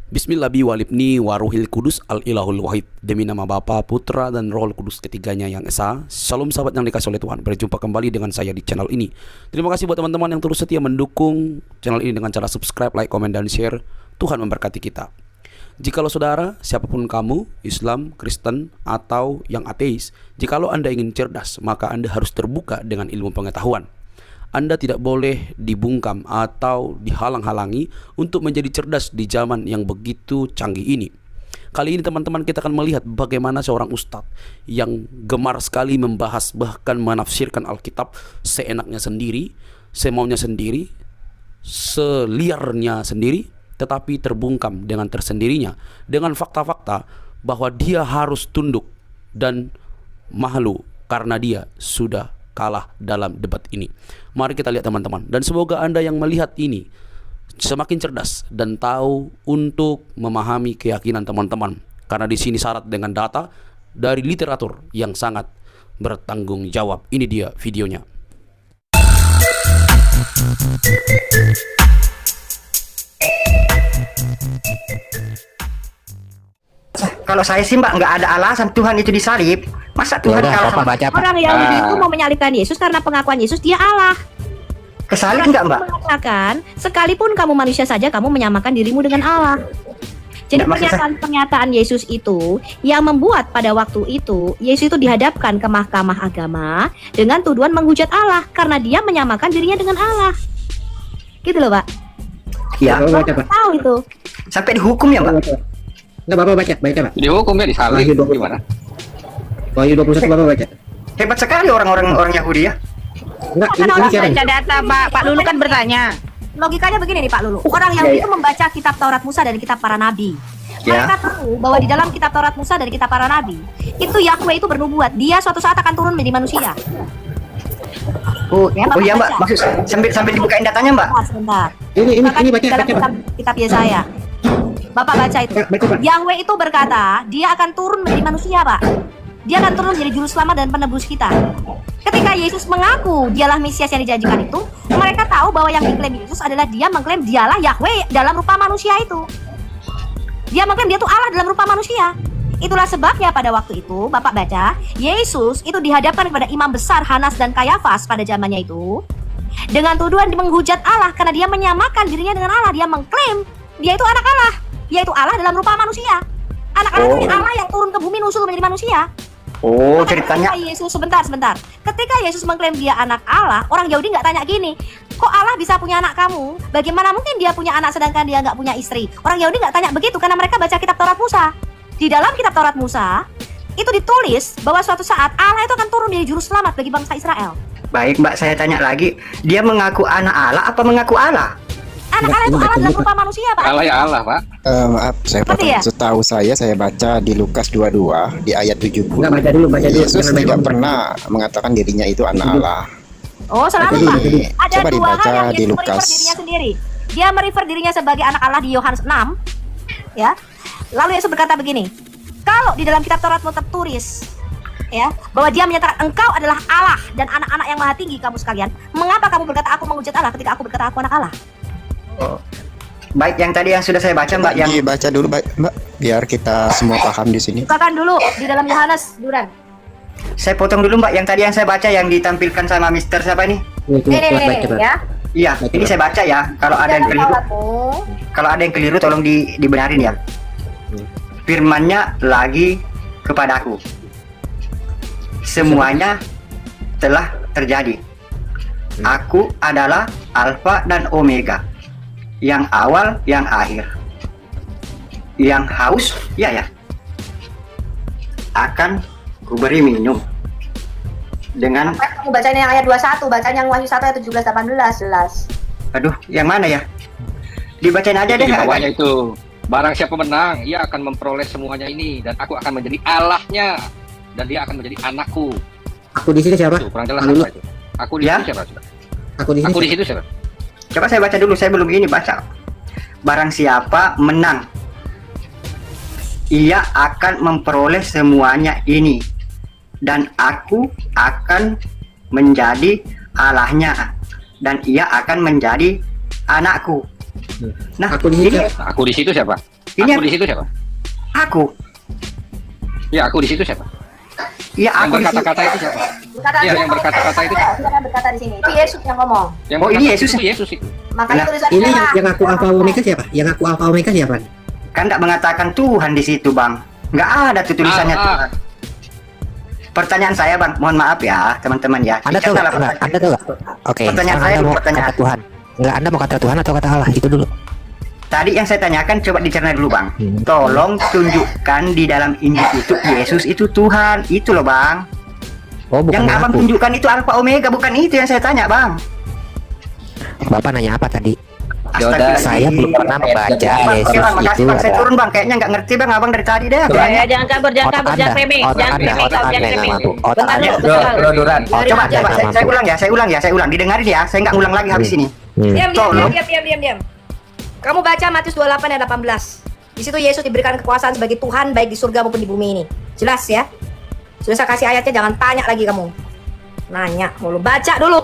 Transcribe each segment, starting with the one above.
Bismillah walibni waruhil kudus al-ilahul wahid. Demi nama Bapa, Putra, dan Roh Kudus ketiganya yang esa. Shalom sahabat yang dikasih oleh Tuhan. Berjumpa kembali dengan saya di channel ini. Terima kasih buat teman-teman yang terus setia mendukung channel ini dengan cara subscribe, like, komen, dan share. Tuhan memberkati kita. Jikalau saudara, siapapun kamu, Islam, Kristen, atau yang ateis, jikalau Anda ingin cerdas, maka Anda harus terbuka dengan ilmu pengetahuan. Anda tidak boleh dibungkam atau dihalang-halangi untuk menjadi cerdas di zaman yang begitu canggih ini. Kali ini teman-teman kita akan melihat bagaimana seorang ustadz yang gemar sekali membahas bahkan menafsirkan Alkitab seenaknya sendiri, semaunya sendiri, seliarnya sendiri, tetapi terbungkam dengan tersendirinya dengan fakta-fakta bahwa dia harus tunduk dan malu karena dia sudah kalah dalam debat ini. Mari kita lihat teman-teman, dan semoga Anda yang melihat ini semakin cerdas dan tahu untuk memahami keyakinan teman-teman, karena di sini syarat dengan data dari literatur yang sangat bertanggung jawab. Ini dia videonya. Kalau saya sih Mbak, nggak ada alasan Tuhan itu disalib. Masa Tuhan kalah sama orang Yahudi itu mau menyalibkan Yesus karena pengakuan Yesus dia Allah. kesalib nggak Mbak? Mengatakan sekalipun kamu manusia saja kamu menyamakan dirimu dengan Allah. Jadi pernyataan Yesus itu yang membuat pada waktu itu Yesus itu dihadapkan ke mahkamah agama dengan tuduhan menghujat Allah karena dia menyamakan dirinya dengan Allah. Gitu loh Pak. Iya. Tahu itu. Sampai dihukum ya Mbak? Enggak, Bapak baca Pak. Dihukum ya, disalib gimana? Wahyu 21 Bapak baca. Hebat sekali orang Yahudi ya. Enggak, Karena ini orang siapa? Baca data Pak Lulu kan bertanya. Logikanya begini nih Pak Lulu. Orang Yahudi itu membaca kitab Taurat Musa dan kitab para nabi. Ya. Mereka tahu bahwa di dalam kitab Taurat Musa dan kitab para nabi itu Yahweh itu bernubuat dia suatu saat akan turun menjadi manusia. Oh Ya, iya Bapak Mbak, baca. maksud sambil dibukain datanya Mbak. Nah, sebentar. Ini Bahkan baca di dalam Pak. kitab Yesaya. Bapak baca itu. Baca, Pak. Yahweh itu berkata, dia akan turun menjadi manusia, Pak. Dia akan turun menjadi juru selamat dan penebus kita. Ketika Yesus mengaku dialah Mesias yang dijanjikan itu, mereka tahu bahwa yang diklaim Yesus adalah dia mengklaim dialah Yahweh dalam rupa manusia itu. Dia mengklaim dia itu Allah dalam rupa manusia. Itulah sebabnya pada waktu itu, Bapak baca, Yesus itu dihadapkan kepada imam besar Hanas dan Kayafas pada zamannya itu dengan tuduhan menghujat Allah karena dia menyamakan dirinya dengan Allah. Dia mengklaim dia itu anak Allah, yaitu Allah dalam rupa manusia. Anak Allah itu Allah yang turun ke bumi nusul menjadi manusia. Oh Maka ceritanya. ketika Yesus sebentar. Ketika Yesus mengklaim dia anak Allah, orang Yahudi nggak tanya gini, kok Allah bisa punya anak kamu? Bagaimana mungkin dia punya anak sedangkan dia nggak punya istri? Orang Yahudi nggak tanya begitu karena mereka baca kitab Taurat Musa. Di dalam kitab Taurat Musa itu ditulis bahwa suatu saat Allah itu akan turun menjadi juru selamat bagi bangsa Israel. Baik Mbak, saya tanya lagi, dia mengaku anak Allah apa mengaku Allah? Anak Allah itu Allah dalam rupa manusia, Pak. Allah ya Allah, Pak. Maaf, saya Seperti potong. ya? Setahu saya baca di Lukas 22 di ayat 70. Enggak, baca dulu. Yesus Jangan tidak baca. pernah mengatakan dirinya itu anak Allah. Oh, selamat Jadi, Pak. jadi, Ada coba dua dibaca hal yang di Yesus Lukas. merefer dirinya sendiri. Dia merefer dirinya sebagai anak Allah di Yohanes 6. Ya. Lalu Yesus berkata begini, kalau di dalam kitab Tauratmu tertulis ya bahwa dia menyatakan engkau adalah Allah dan anak-anak yang maha tinggi kamu sekalian, mengapa kamu berkata aku menghujat Allah ketika aku berkata aku anak Allah? Baik, yang tadi yang sudah saya baca Mbak, yang Dibaca dulu, Mbak, biar kita semua paham di sini. Bukakan dulu di dalam Yohanes, Duran. saya potong dulu Mbak, yang tadi yang saya baca yang ditampilkan sama Mister siapa ini? Baca Pak. Ya. Iya, ini saya baca ya. Kalau ada yang Dalam keliru, Tauratmu, tolong dibenarin ya. Firman-Nya lagi kepadaku. Semuanya telah terjadi. Aku adalah Alfa dan Omega, yang awal, yang akhir. Yang haus, ya, akan kuberi minum. Dengan, kamu bacanya yang ayat 21, bacanya yang Wahyu 1 ayat 17 18 jelas. aduh, yang mana ya? Dibacain aja deh. Di bawahnya itu, barang siapa menang, ia akan memperoleh semuanya ini, dan aku akan menjadi Allahnya, dan dia akan menjadi anakku. Aku di sini siapa? Tuh, kurang jelas Pak Lulu. apa itu? Aku di Ya. situ siapa? Aku di sini. Aku di situ siapa? Coba saya baca dulu, saya belum ini baca. Barang siapa menang, ia akan memperoleh semuanya ini, dan aku akan menjadi Allahnya, dan ia akan menjadi anakku. Nah, Aku di sini. ini Aku di situ siapa? Ini Aku di situ siapa? aku. Ya, aku di situ siapa? Ya Yang aku di sini. berkata-kata itu siapa? Iya, yang berkata-kata itu. Siapa yang berkata di sini? Itu Yesus yang ngomong. Yang Oh, ini berkata Yesus. itu Yesus itu. Makanya Nah, tulisannya ini salah. yang aku alfa omega siapa? Yang aku alfa omega siapa? Kan tidak mengatakan Tuhan di situ, Bang. Nggak ada tuh tulisannya Ah, ah. Tuhan. Pertanyaan saya, Bang, mohon maaf ya, teman-teman ya. Anda tahu Ingatlah nggak? Enggak, Anda tahu nggak? Oke, Pertanyaan sekarang saya Anda dulu, mau pertanyaan. kata Tuhan. Enggak, Anda mau kata Tuhan atau kata Allah? Itu dulu. Tadi yang saya tanyakan coba dicerna dulu, Bang. Tolong tunjukkan di dalam Injil itu Yesus itu Tuhan. Itu loh, Bang. Oh, bukan Yang Abang aku. tunjukkan itu Alfa Omega, bukan itu yang saya tanya, Bang. Bapak nanya apa tadi? Astagfirullah. Saya belum pernah membaca Bang, Yesus oke, Bang, makasih, itu Bang. Saya ada. turun, Bang. Kayaknya nggak ngerti, Bang. Abang dari tadi deh. Ya, jangan kabur, jangan Otak kabur, Anda, jangan framing, otak jangan Anda, framing, otak jangan Anda yang framing. mampu. Otak Bentar Anda. dulu, bentar. Duran. Coba, Aja. coba. Saya ulang ya, saya ulang. Didengarin ya. Saya nggak ulang lagi habis ini. Diam, diam, Tolong. diam. Kamu baca Matius 28 dan 18. Di situ Yesus diberikan kekuasaan sebagai Tuhan baik di surga maupun di bumi ini. Jelas ya? Sudah saya kasih ayatnya, jangan tanya lagi kamu. Nanya mulu. Baca dulu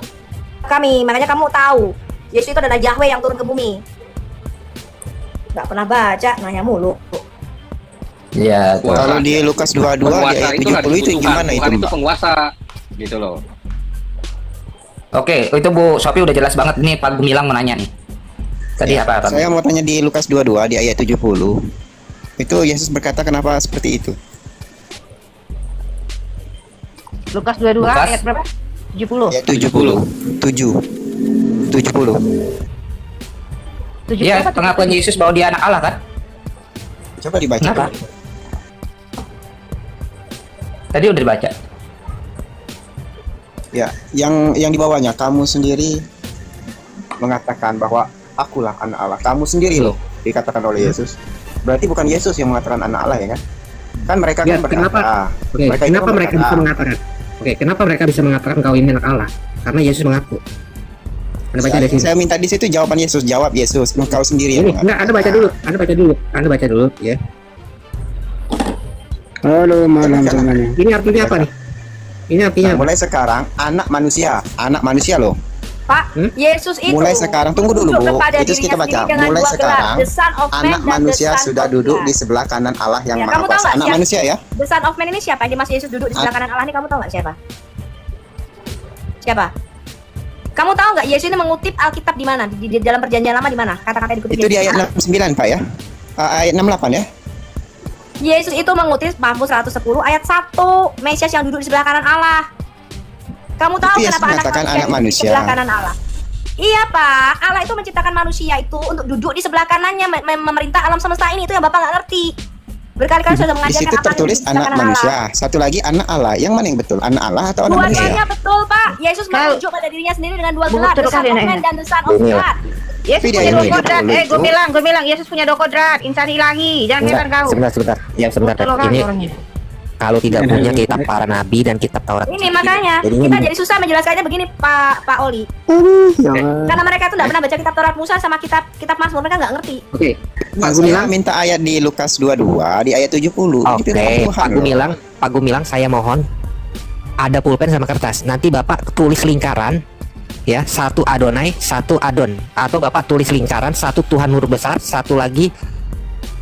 kami, makanya kamu tahu. Yesus itu adalah Yahweh yang turun ke bumi. Nggak pernah baca, nanya mulu. Iya, tuh. Kalau di Lukas 22 di Penguasa ayat itulah 70 itu disebut gimana Tuhan. itu, Tuhan itu Mbak? penguasa gitu loh. Oke, itu Bu Sophie udah jelas banget nih. Pak Gumilang mau nanya nih. Tadi apa? Saya mau tanya di Lukas 22 di ayat 70. Itu Yesus berkata kenapa seperti itu? Lukas 22 Lukas. ayat berapa? 70. Ayat 70. 7. 70. 70 Iya, apa? pengakuan Yesus bahwa dia anak Allah kan? Coba dibaca. Kenapa? Tadi udah dibaca. Ya, yang di bawahnya kamu sendiri mengatakan bahwa akulah anak Allah. Kamu sendiri loh dikatakan oleh Yesus. Berarti bukan Yesus yang mengatakan anak Allah ya kan? Kan mereka Ya, kan kenapa? berkata. Oke, Mereka itu kenapa mereka berkata, bisa mengatakan? Oke, kenapa mereka bisa mengatakan kau ini anak Allah? Karena Yesus mengaku. Anda baca dari sini. Saya minta di situ jawaban Yesus. Jawab Yesus. Engkau sendiri yang Ini enggak, Anda baca dulu. Anda baca dulu ya. Halo malam teman-teman. Ini artinya apa nih? Ini artinya Nah, apa? mulai sekarang anak manusia loh. Pak, Yesus itu Mulai sekarang tunggu dulu duduk Bu. kepada Itu dirinya kita baca. sendiri dengan Mulai dua gelar, sekarang the Son of Man anak dan the manusia Son sudah of duduk God. di sebelah kanan Allah yang Ya, Maha kamu tahu Kuasa. nggak Anak siapa? manusia ya. The Son of Man ini siapa? Yang di Mas Yesus duduk di sebelah kanan Allah ini kamu tahu nggak siapa? Siapa? Kamu tahu nggak Yesus ini mengutip Alkitab di mana? Di dalam Perjanjian Lama di mana? Kata-kata dikutip Itu di Yesus. ayat 69 Pak ya. Ayat 68 ya. Yesus itu mengutip Mazmur 110 ayat 1, Mesias yang duduk di sebelah kanan Allah. Kamu tahu Itu Yesus kenapa mengatakan anak duduk di manusia. sebelah kanan Allah? Iya Pak, Allah itu menciptakan manusia itu untuk duduk di sebelah kanannya memerintah alam semesta ini. Itu yang Bapak nggak ngerti. Berkali-kali sudah Di mengajarkan situ apa tertulis yang di sebelah anak kanan manusia. Allah. Satu lagi anak Allah. Yang mana yang betul? Anak Allah atau anak manusia? Dua-duanya betul Pak. Yesus Kau- menunjuk pada dirinya sendiri dengan dua Bu, gelar, the betul Son kan of ini? Man dan the Son of Ini, God. Yesus Tapi dia punya ini dua kodrat. betul Gue itu. bilang Yesus punya dua kodrat. Insan ilahi. Jangan heran kau. Sebentar. Ya, sebentar. Betul kan Ini orangnya. kalau tidak punya kitab para nabi dan kitab Taurat. Ini makanya Jadinya kita begini. jadi susah menjelaskannya begini Pak Oli. Karena mereka itu tidak pernah baca kitab Taurat Musa sama kitab Mazmur, mereka nggak ngerti. Oke, Nah, Pak saya Gumilang. minta ayat di Lukas 22 di ayat 70. Ini Oke, firman Tuhan loh. Pak Gumilang, saya mohon ada pulpen sama kertas. Nanti Bapak tulis lingkaran ya, satu Adonai, satu Adon, atau Bapak tulis lingkaran, satu Tuhan huruf besar, satu lagi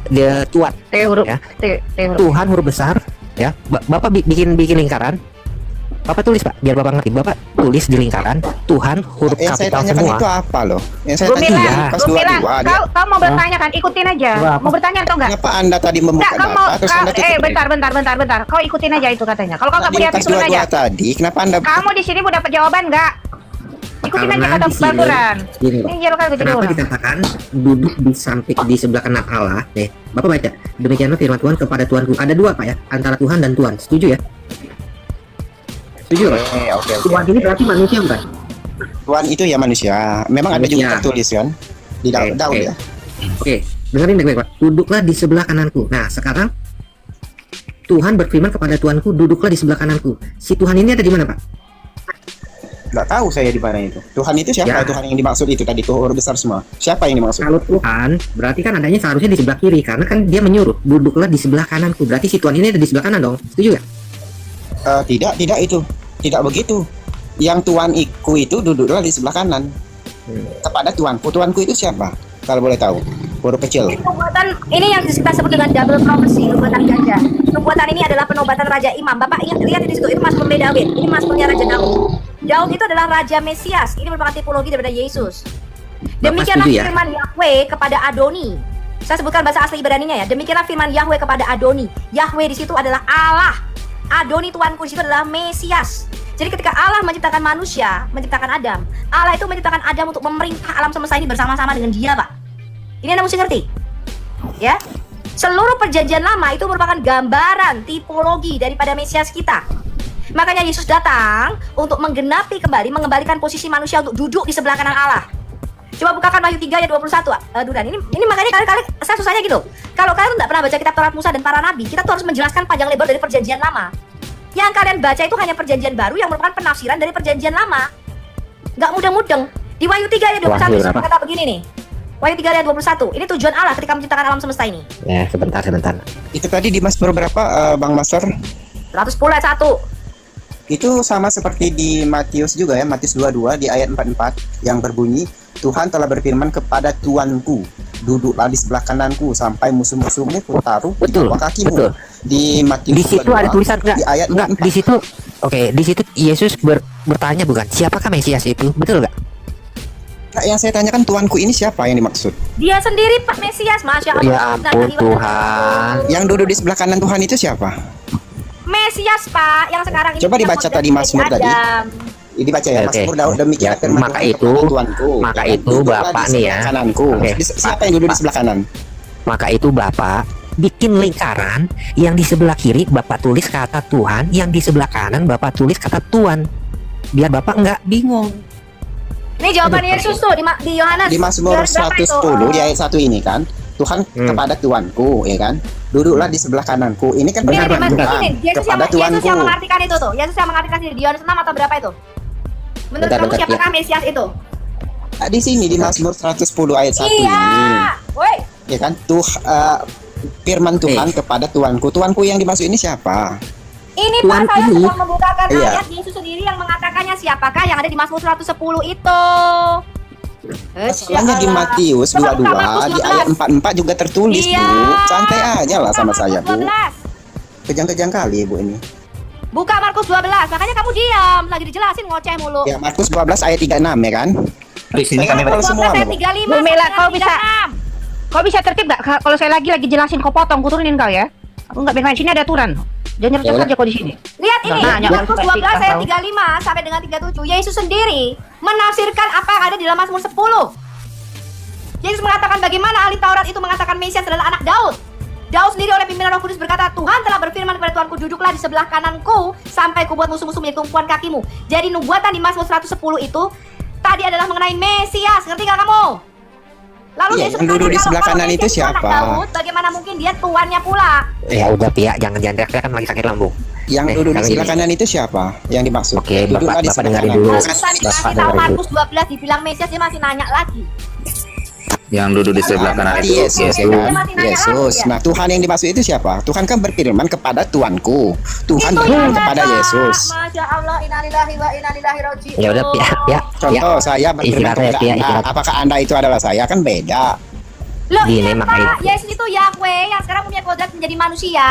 the Tuhan. T huruf. Ya. T huruf. Tuhan huruf besar ya. Bapak bikin lingkaran. Bapak tulis Pak, biar Bapak ngerti. Bapak tulis di lingkaran Tuhan huruf Yang saya kapital tanyakan semua. itu apa loh? Yang saya Gue tanya bilang, di Lukas gue bilang, 22. dia- kau mau bertanya kan? Ikutin aja. Mau bertanya atau enggak? Kenapa Anda tadi membuka Enggak, kau mau, data terus Anda tutup? bentar. Kau ikutin aja itu katanya. Kalau kau Di nggak punya hati Lukas turun 22 aja. tadi, kenapa Anda Kamu di sini mau dapat jawaban nggak? Ikutin Karena aja kata di sini- peraturan. Gini, Pak. Ini jalan kau jadi Kenapa orang. dikatakan duduk di samping di sebelah kanan Allah? Bapak baca. Demikianlah firman Tuhan kepada Tuanku. Ada dua Pak ya, antara Tuhan dan Tuhan. Setuju ya? Setuju Pak? Oke. Tuhan ini berarti manusia bukan? Tuhan itu ya manusia. Memang ada juga Manusia. tertulis kan di Oke, Daud oke. ya. Oke, dengerin baik-baik Pak. Duduklah di sebelah kananku. Nah, sekarang Tuhan berfirman kepada Tuanku, duduklah di sebelah kananku. Si Tuhan ini ada di mana Pak? Nggak tahu saya di mana itu. Tuhan itu Ya. siapa? Tuhan yang dimaksud itu tadi tuh huruf besar semua. Siapa yang dimaksud? Kalau Tuhan, berarti kan adanya seharusnya di sebelah kiri. Karena kan dia menyuruh, duduklah di sebelah kananku. Berarti si Tuhan ini ada di sebelah kanan dong. Setuju ya? Tidak itu. Tidak begitu. Yang tuanku itu duduklah di sebelah kanan. Kepada tuanku. Tuanku itu siapa? Kalau boleh tahu, huruf kecil. Nubuatan ini yang kita sebut dengan double prophecy, nubuatan ganda. Nubuatan ini adalah penobatan Raja Imam. Bapak ingat lihat di situ, itu Mazmurnya Daud. Ini Mazmurnya Raja Daud. Daud itu adalah Raja Mesias. Ini merupakan tipologi daripada Yesus. Demikianlah setuju ya? firman Yahweh kepada Adoni. Saya sebutkan bahasa asli Ibraninya ya. Demikianlah firman Yahweh kepada Adoni. Yahweh di situ adalah Allah. Adoni Tuanku di situ adalah Mesias. Jadi ketika Allah menciptakan manusia, menciptakan Adam, Allah itu menciptakan Adam untuk memerintah alam semesta ini bersama-sama dengan dia, Pak. Ini Anda mesti ngerti. Ya. Seluruh perjanjian lama itu merupakan gambaran, tipologi daripada Mesias kita. Makanya Yesus datang untuk menggenapi kembali, mengembalikan posisi manusia untuk duduk di sebelah kanan Allah. Coba bukakan Wahyu 3 ayat 21, Duran. Ini makanya kali-kali saya susahnya gitu. Kalau kalian tidak pernah baca kitab Taurat Musa dan para nabi, kita tuh harus menjelaskan panjang lebar dari perjanjian lama. Yang kalian baca itu hanya perjanjian baru yang merupakan penafsiran dari perjanjian lama. Nggak mudeng-mudeng. Di Wahyu 3 ayat 21 kata begini nih. Wahyu 3 ayat 21. Ini tujuan Allah ketika menciptakan alam semesta ini. Ya, sebentar. Itu tadi di Mazmur berapa, Bang Master? 110 ayat 1. Itu sama seperti di Matius juga ya, Matius 22 di ayat 44 yang berbunyi, Tuhan telah berfirman kepada Tuanku, duduklah di sebelah kananku sampai musuh-musuhmu kutaruh di bawah kakimu. Betul. Di Matius Di situ 22, ada tulisan di ayat enggak? 44. Di situ, oke, di situ Yesus bertanya bukan, siapakah Mesias itu? Betul nggak? Nah, yang saya tanyakan Tuanku ini siapa yang dimaksud? Dia sendiri Pak Mesias, Masya Allah. Ya ampun Tuhan. Yang duduk di sebelah kanan Tuhan itu siapa? Mesias Pak, yang sekarang ini Coba dibaca tadi Mazmur tadi. Dibaca ya, Oke. Mazmur Daud demikian Ya, firman maka Tuhan itu- kepada Tuanku. maka Ya kan? itu Duduklah Bapak di nih sebelah ya. kananku. Oke. Siapa yang duduk di sebelah kanan? Maka itu Bapak bikin lingkaran, yang di sebelah kiri Bapak tulis kata Tuhan, yang di sebelah kanan Bapak tulis kata Tuhan. Biar Bapak nggak bingung. Ini jawaban Yesus tuh di Yohanes. Di Mazmur Yohanes berapa itu? 110 di ayat 1 ini kan, Tuhan kepada Tuanku, ya kan? Duduklah di sebelah kananku. Ini kan Ini firman Tuhan Yesus kepada yang Tuanku. mengartikan itu tuh. Yesus yang mengartikan itu di Yohanes 6 atau berapa itu? Menurut Bentar, kamu bentar, siapakah Mesias itu? Nah, di sini di Mazmur 110 ayat 1 ini, Iya. Woi, ya kan? Firman Tuhan kepada Tuanku. Tuanku yang dimaksud ini siapa? ini Tuhan Pak saya ini- sedang membukakan Iya. ayat Yesus sendiri yang mengatakannya siapakah yang ada di Mazmur 110 itu. Masalahnya di Matius 22 di ayat 44 juga tertulis, Iya. Bu. Santai aja lah sama saya, Bu. 12. Kejang-kejang kali, Bu, ini. Buka Markus 12, makanya kamu diam, lagi dijelasin ngoceh mulu. Ya, Markus 12 ayat 36 ya kan? Di sini kami Kalau semua, 12 ayat Bu. 35. Bu Mela, sampai kau bisa- 36. Kau bisa tertib gak? Kalau saya lagi jelasin kau potong, ku turunin kau ya. Aku nggak main sini ada aturan. Jangan nyerocos Ya aja kau di sini. Lihat ini, Nah, Markus jangan 12 ayat tahu. 35 sampai dengan 37. Yesus sendiri menafsirkan apa yang ada di dalam Mazmur 10. Yesus mengatakan bagaimana ahli Taurat itu mengatakan Mesias adalah anak Daud. Daud sendiri oleh pimpinan Roh Kudus berkata, Tuhan telah berfirman kepada Tuanku, duduklah di sebelah kananku sampai kubuat musuh-musuh menjadi tumpuan kakimu. Jadi nubuatan di Mazmur 110 itu tadi adalah mengenai Mesias. Ngerti gak kamu? Lalu Iya, Yesus yang duduk di bertanya, sebelah kalau kanan Mesias itu anak siapa? Daud, bagaimana mungkin dia tuannya pula? Ya udah Pia, jangan teriak kan lagi sakit lambung. Yang Nih, duduk di kali sebelah ini. kanan itu siapa yang dimaksud? Oke, Duduklah Bapak di sebelah dengerin kanan. dulu. Susah dikasih tahu dengerin dulu. Markus 12 dibilang Mesias, dia masih nanya lagi. yang duduk di sebelah kanan Tadi itu Yesus, ya kan? Masih nanya Yesus. lagi, ya? Nah, Tuhan yang dimaksud itu siapa? Tuhan kan berfirman kepada Tuanku. Tuhan Itu berfirman yang kepada ada. Yesus. Masya Allah, innalillahi wa inna ilaihi raji'un. Ya udah Pia. Contoh saya berfirman Istirahat ya, kepada Pia, Anda. istirahat. Apakah Anda itu adalah saya? Kan beda. Loh Gini, iya makanya. Pak, Yesus itu Yahweh yang sekarang punya kodrat menjadi manusia.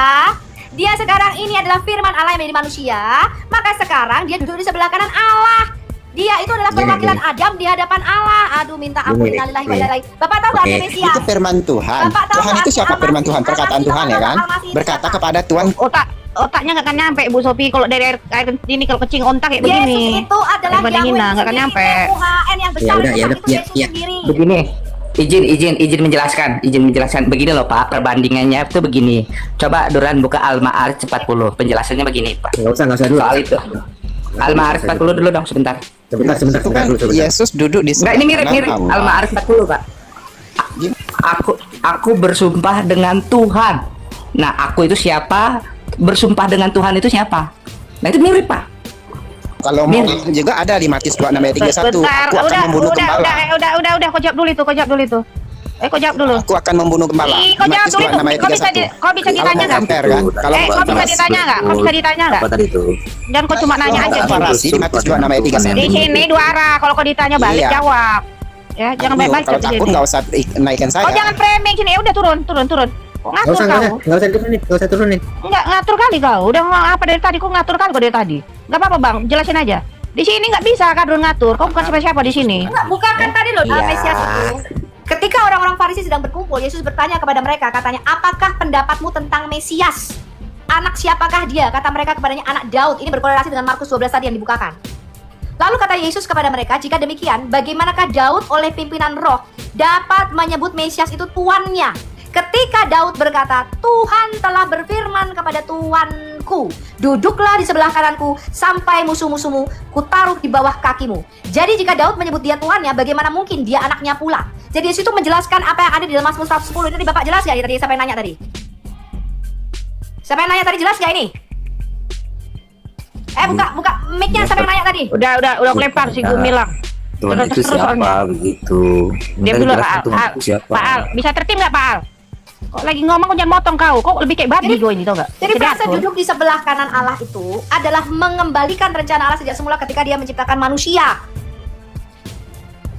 Dia sekarang ini adalah firman Allah yang menjadi manusia. Maka sekarang dia duduk di sebelah kanan Allah. Dia itu adalah perwakilan Adam di hadapan Allah. Aduh, minta ampun, innalillahi wa inna ilaihi. Bapak tahu nggak Oke. ada Mesias? Itu firman Tuhan. Bapak tahu Tuhan nggak itu siapa? Al-Masih, Firman Tuhan, Al-Masih, perkataan Tuhan ya kan? Al-Masih Berkata siapa? kepada Tuhan. Otaknya nggak akan nyampe, Bu Sofi. Kalau dari air ini kalau kecing ontak kayak Yesus begini. itu adalah Air bandingin Yahweh lah, nggak akan sendiri, nyampe. Tuhan yang besar. Ya udah, Tuhan ya udah, itu Pia, Yesus Pia. sendiri. begini. Izin menjelaskan begini loh Pak, perbandingannya itu begini. Coba Duran buka Al-Ma'arij 40, penjelasannya begini Pak. Nggak usah dulu. Soal itu Al-Ma'arij 40 dulu dong sebentar. Sebentar Itu kan Yesus duduk di Enggak, sebelah ini mirip kanan Allah. Al-Ma'arij 40 Pak. Aku bersumpah dengan Tuhan. Nah, aku itu siapa? Bersumpah dengan Tuhan itu siapa? Nah, itu mirip Pak. Kalau mau juga ada di Matius 26 ayat 31. Bentar, Aku akan membunuh gembala. udah, kau jawab dulu itu, kau jawab dulu. Aku akan membunuh gembala. Ih, kau jawab Matius dulu 26 ayat itu. Kau bisa 31. ditanya Kalau nggak? compare kan? Kalau Kau bisa ditanya nggak? Kau bisa ditanya nggak? Apa tadi itu? Dan kau cuma nanya aja. komparasi di Matius 26 ayat 31. Di sini dua arah. Kalau kau ditanya balik Iya. jawab. Ya, jangan Ayo, baik-baik. kalau takut nggak usah naikkan saya. Oh, jangan framing sini. Ya udah turun. Kok ngatur kau? Nggak usah turunin. Enggak ngatur kali kau. Udah apa dari tadi? Kok ngatur kali kau dari tadi? Enggak apa-apa, Bang. Jelasin aja. Di sini nggak bisa Kadrun ngatur. Kau bukan siapa-siapa di sini. Enggak, bukakan tadi loh Mesias itu. Ketika orang-orang Farisi sedang berkumpul, Yesus bertanya kepada mereka, katanya, apakah pendapatmu tentang Mesias? Anak siapakah dia? Kata mereka kepadanya, anak Daud. Ini berkorelasi dengan Markus 12 tadi yang dibukakan. Lalu kata Yesus kepada mereka, jika demikian, bagaimanakah Daud oleh pimpinan roh dapat menyebut Mesias itu tuannya? Ketika Daud berkata, Tuhan telah berfirman kepada Tuanku, duduklah di sebelah kananku sampai musuh-musuhmu kutaruh di bawah kakimu. Jadi jika Daud menyebut dia tuannya, bagaimana mungkin dia anaknya pula? Jadi Yesus itu menjelaskan apa yang ada di dalam Mazmur 110. Ini Bapak jelas gak ini tadi? Siapa yang nanya tadi? Siapa yang nanya tadi, jelas gak ini? Buka mic-nya, siapa yang nanya tadi? Udah lempar si Gumilang. Tuhan itu siapa begitu? Diam dulu Pak Al. Pak Al, bisa tertib nggak Pak Al? Kok lagi ngomong kok jangan motong kau. Kok lebih kayak babi gue ini tau gak? Jadi frase duduk di sebelah kanan Allah itu adalah mengembalikan rencana Allah sejak semula ketika dia menciptakan manusia.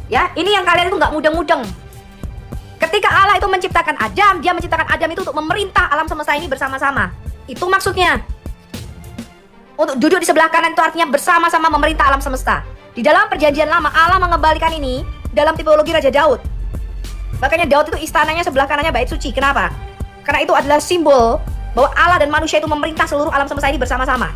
Ya, ini yang kalian itu nggak mudeng-mudeng. Ketika Allah itu menciptakan Adam, dia menciptakan Adam itu untuk memerintah alam semesta ini bersama-sama. Itu maksudnya. Untuk duduk di sebelah kanan itu artinya bersama-sama memerintah alam semesta. Di dalam perjanjian lama, Allah mengembalikan ini dalam tipologi Raja Daud. Makanya Daud itu istananya sebelah kanannya bait suci. Kenapa? Karena itu adalah simbol bahwa Allah dan manusia itu memerintah seluruh alam semesta ini bersama-sama.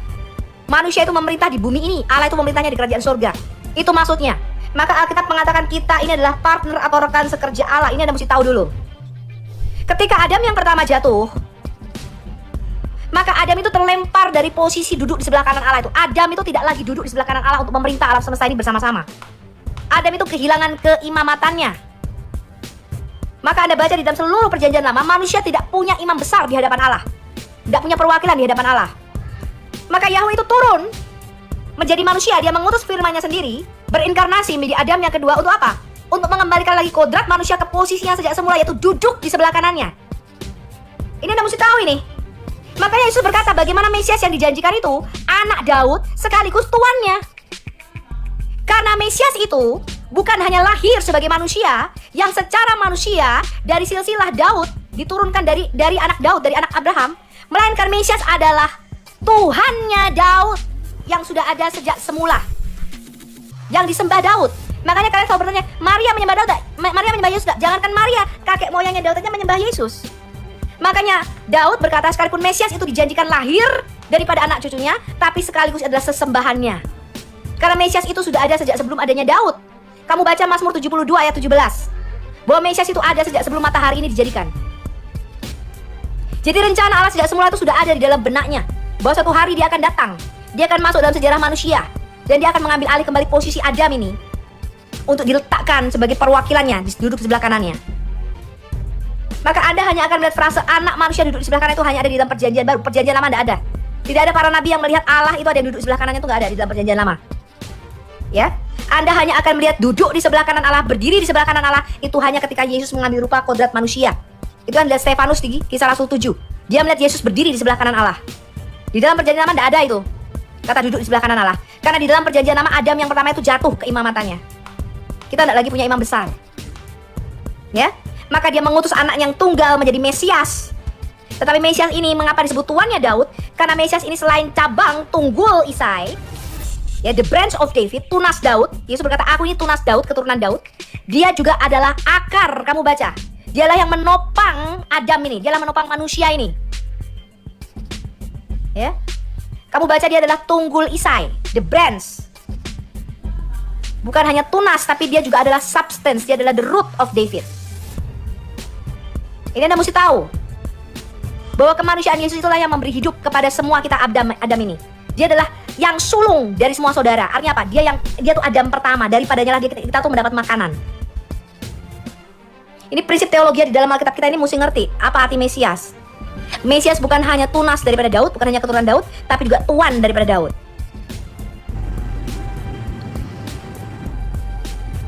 Manusia itu memerintah di bumi ini, Allah itu memerintahnya di kerajaan surga. Itu maksudnya. Maka Alkitab mengatakan kita ini adalah partner atau rekan sekerja Allah. Ini Anda mesti tahu dulu. Ketika Adam yang pertama jatuh, maka Adam itu terlempar dari posisi duduk di sebelah kanan Allah itu. Adam itu tidak lagi duduk di sebelah kanan Allah untuk memerintah alam semesta ini bersama-sama. Adam itu kehilangan keimamatannya. Maka Anda baca di dalam seluruh perjanjian lama, manusia tidak punya imam besar di hadapan Allah. Tidak punya perwakilan di hadapan Allah. Maka Yahweh itu turun menjadi manusia. Dia mengutus firman-Nya sendiri, berinkarnasi menjadi Adam yang kedua. Untuk apa? Untuk mengembalikan lagi kodrat manusia ke posisinya sejak semula, yaitu duduk di sebelah kanannya. Ini Anda mesti tahu ini. Makanya Yesus berkata, bagaimana Mesias yang dijanjikan itu anak Daud sekaligus tuannya. Karena Mesias itu bukan hanya lahir sebagai manusia yang secara manusia dari silsilah Daud diturunkan dari anak Daud, dari anak Abraham, melainkan Mesias adalah Tuhannya Daud yang sudah ada sejak semula, yang disembah Daud. Makanya kalian selalu bertanya, Maria menyembah Daud, Maria menyembah Yesus gak? Jangankan Maria, kakek moyangnya Daud aja menyembah Yesus. Makanya Daud berkata, sekalipun Mesias itu dijanjikan lahir daripada anak cucunya, tapi sekaligus adalah sesembahannya. Karena Mesias itu sudah ada sejak sebelum adanya Daud. Kamu baca Mazmur 72 ayat 17, bahwa Mesias itu ada sejak sebelum matahari ini dijadikan. Jadi rencana Allah sejak semula itu sudah ada di dalam benaknya, bahwa suatu hari dia akan datang, dia akan masuk dalam sejarah manusia, dan dia akan mengambil alih kembali posisi Adam ini untuk diletakkan sebagai perwakilannya, duduk di sebelah kanannya. Maka Anda hanya akan melihat frase anak manusia duduk di sebelah kanan itu hanya ada di dalam perjanjian baru. Perjanjian lama tidak ada. Tidak ada para nabi yang melihat Allah itu ada yang duduk di sebelah kanannya, itu nggak ada di dalam perjanjian lama. Ya, Anda hanya akan melihat duduk di sebelah kanan Allah, berdiri di sebelah kanan Allah, itu hanya ketika Yesus mengambil rupa kodrat manusia. Itu adalah Stefanus di Kisah Rasul 7. Dia melihat Yesus berdiri di sebelah kanan Allah. Di dalam perjanjian lama tidak ada itu kata duduk di sebelah kanan Allah. Karena di dalam perjanjian lama Adam yang pertama itu jatuh keimamatannya. Kita tidak lagi punya imam besar. Ya, maka dia mengutus anak yang tunggal menjadi Mesias. Tetapi Mesias ini mengapa disebut tuannya Daud? Karena Mesias ini selain cabang tunggul Isai, ya, the branch of David, tunas Daud. Yesus berkata, aku ini tunas Daud, keturunan Daud. Dia juga adalah akar, kamu baca. Dialah yang menopang Adam ini, dialah menopang manusia ini. Ya, kamu baca dia adalah tunggul Isai, the branch. Bukan hanya tunas, tapi dia juga adalah substance, dia adalah the root of David. Ini Anda mesti tahu bahwa kemanusiaan Yesus itulah yang memberi hidup kepada semua kita Adam ini. Dia adalah yang sulung dari semua saudara. Artinya apa? Dia tuh Adam pertama. Daripadanya lagi kita tuh mendapat makanan. Ini prinsip teologi di dalam Alkitab kita ini mesti ngerti apa arti Mesias. Mesias bukan hanya tunas daripada Daud, bukan hanya keturunan Daud, tapi juga tuan daripada Daud.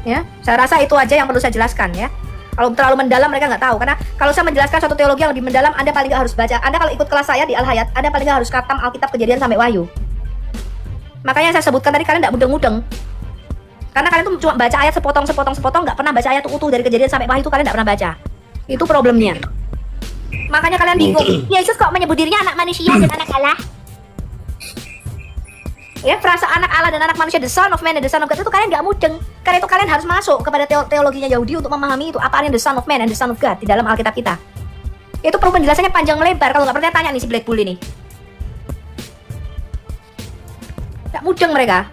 Ya, saya rasa itu aja yang perlu saya jelaskan ya. Kalau terlalu mendalam mereka nggak tahu. Karena kalau saya menjelaskan suatu teologi yang lebih mendalam, Anda paling nggak harus baca. Anda kalau ikut kelas saya di Al-Hayat, Anda paling nggak harus khatam Alkitab Kejadian sampai Wahyu. Makanya saya sebutkan tadi, kalian nggak mudeng-mudeng. Karena kalian tuh cuma baca ayat sepotong, nggak pernah baca ayat utuh dari Kejadian sampai Wahyu itu kalian nggak pernah baca. Itu problemnya. Makanya kalian bingung. Yesus kok menyebut dirinya anak manusia dan anak Allah? Ya, frasa anak Allah dan anak manusia, the son of man and the son of God itu kalian nggak mudeng. Karena itu kalian harus masuk kepada teologinya Yahudi untuk memahami itu apa artinya the son of man and the son of God di dalam Alkitab kita. Itu perlu penjelasannya panjang lebar. Kalau nggak percaya tanya nih si Black Bull ini. Nggak mudeng mereka.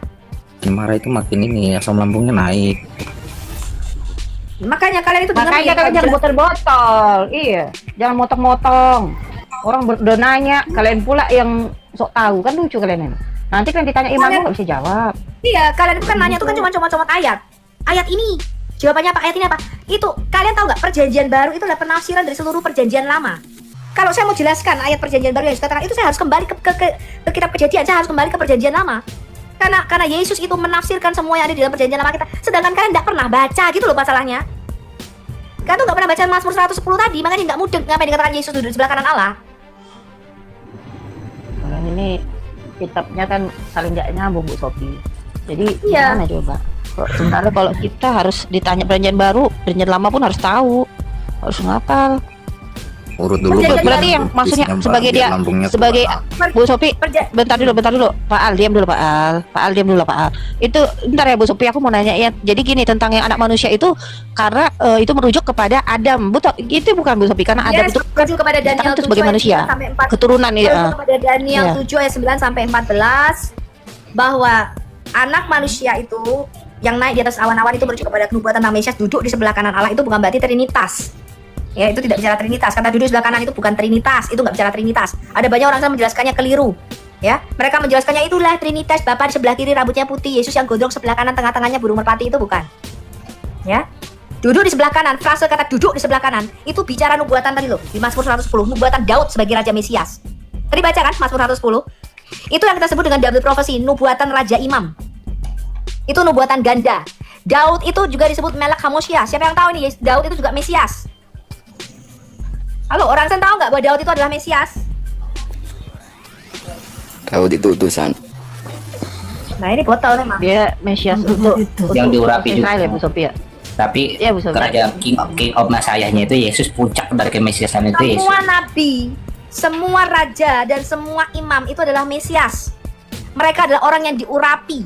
Marah itu makin ini asam lambungnya naik. Makanya kalian itu Makanya kalian jangan botol-botol. Iya, jangan motong-motong. Orang udah nanya, kalian pula yang sok tahu, kan lucu kalian ini. Nanti kalian ditanya imanmu nggak bisa jawab. Iya, kalian itu kan nanya itu kan cuma comot-comot ayat. Ayat ini jawabannya apa? Ayat ini apa? Itu kalian tahu nggak? Perjanjian baru itu adalah penafsiran dari seluruh perjanjian lama. Kalau saya mau jelaskan ayat perjanjian baru yang dikatakan itu, saya harus kembali ke kitab Kejadian. Saya harus kembali ke perjanjian lama. Karena Yesus itu menafsirkan semua yang ada di dalam perjanjian lama kita. Sedangkan kalian nggak pernah baca gitu loh masalahnya. Kalian tuh nggak pernah baca Mazmur 110 tadi, makanya nggak mudeng ngapain dikatakan Yesus duduk di sebelah kanan Allah. Nah, ini kitabnya kan saling nggak nyambung Bu Sophie. Jadi Iya. gimana coba? Sementara kalau kita harus ditanya perjanjian baru, perjanjian lama pun harus tahu, harus ngapal. Urut dulu Berarti yang maksudnya sebagai dia sebagai Bu Sophie, bentar dulu Pak Al, diam dulu Pak Al diam dulu Pak Al. Itu bentar ya Bu Sophie, aku mau nanya ya. Jadi gini, tentang yang anak manusia itu karena itu merujuk kepada Adam. Betul, itu bukan Bu Sophie, karena Adam itu merujuk kepada Daniel itu sebagai manusia, keturunan ya. Kepada Daniel 7 ayat 9 sampai 14 bahwa anak manusia itu yang naik di atas awan-awan itu merujuk kepada kenubuatan tentang Mesias duduk di sebelah kanan Allah. Itu bukan berarti Trinitas. Ya, itu tidak bicara Trinitas. Kata duduk sebelah kanan itu bukan Trinitas, itu nggak bicara Trinitas. Ada banyak orang yang menjelaskannya keliru. Ya, mereka menjelaskannya itulah Trinitas, Bapa di sebelah kiri rambutnya putih, Yesus yang gondrong sebelah kanan, tengah-tengahnya burung merpati, itu bukan. Ya. Duduk di sebelah kanan, frase kata duduk di sebelah kanan itu bicara nubuatan tadi loh, di Mazmur 110, nubuatan Daud sebagai raja Mesias. Tadi baca kan Mazmur 110? Itu yang kita sebut dengan double prophecy, nubuatan raja imam. Itu nubuatan ganda. Daud itu juga disebut Melek Hamosia. Siapa yang tahu ini? Daud itu juga Mesias. Halo, orang sen tahu nggak bahwa Daud itu adalah Mesias? Daud itu utusan. Nah, ini botol memang. Dia Mesias untuk Yang diurapi juga. Israel ya Bu Sophie ya. Tapi Iya, Bu Sophie. kerajaan King of Messiahnya itu Yesus, puncak dari kemesiasan itu Yesus. Semua nabi, semua raja, dan semua imam itu adalah Mesias. Mereka adalah orang yang diurapi.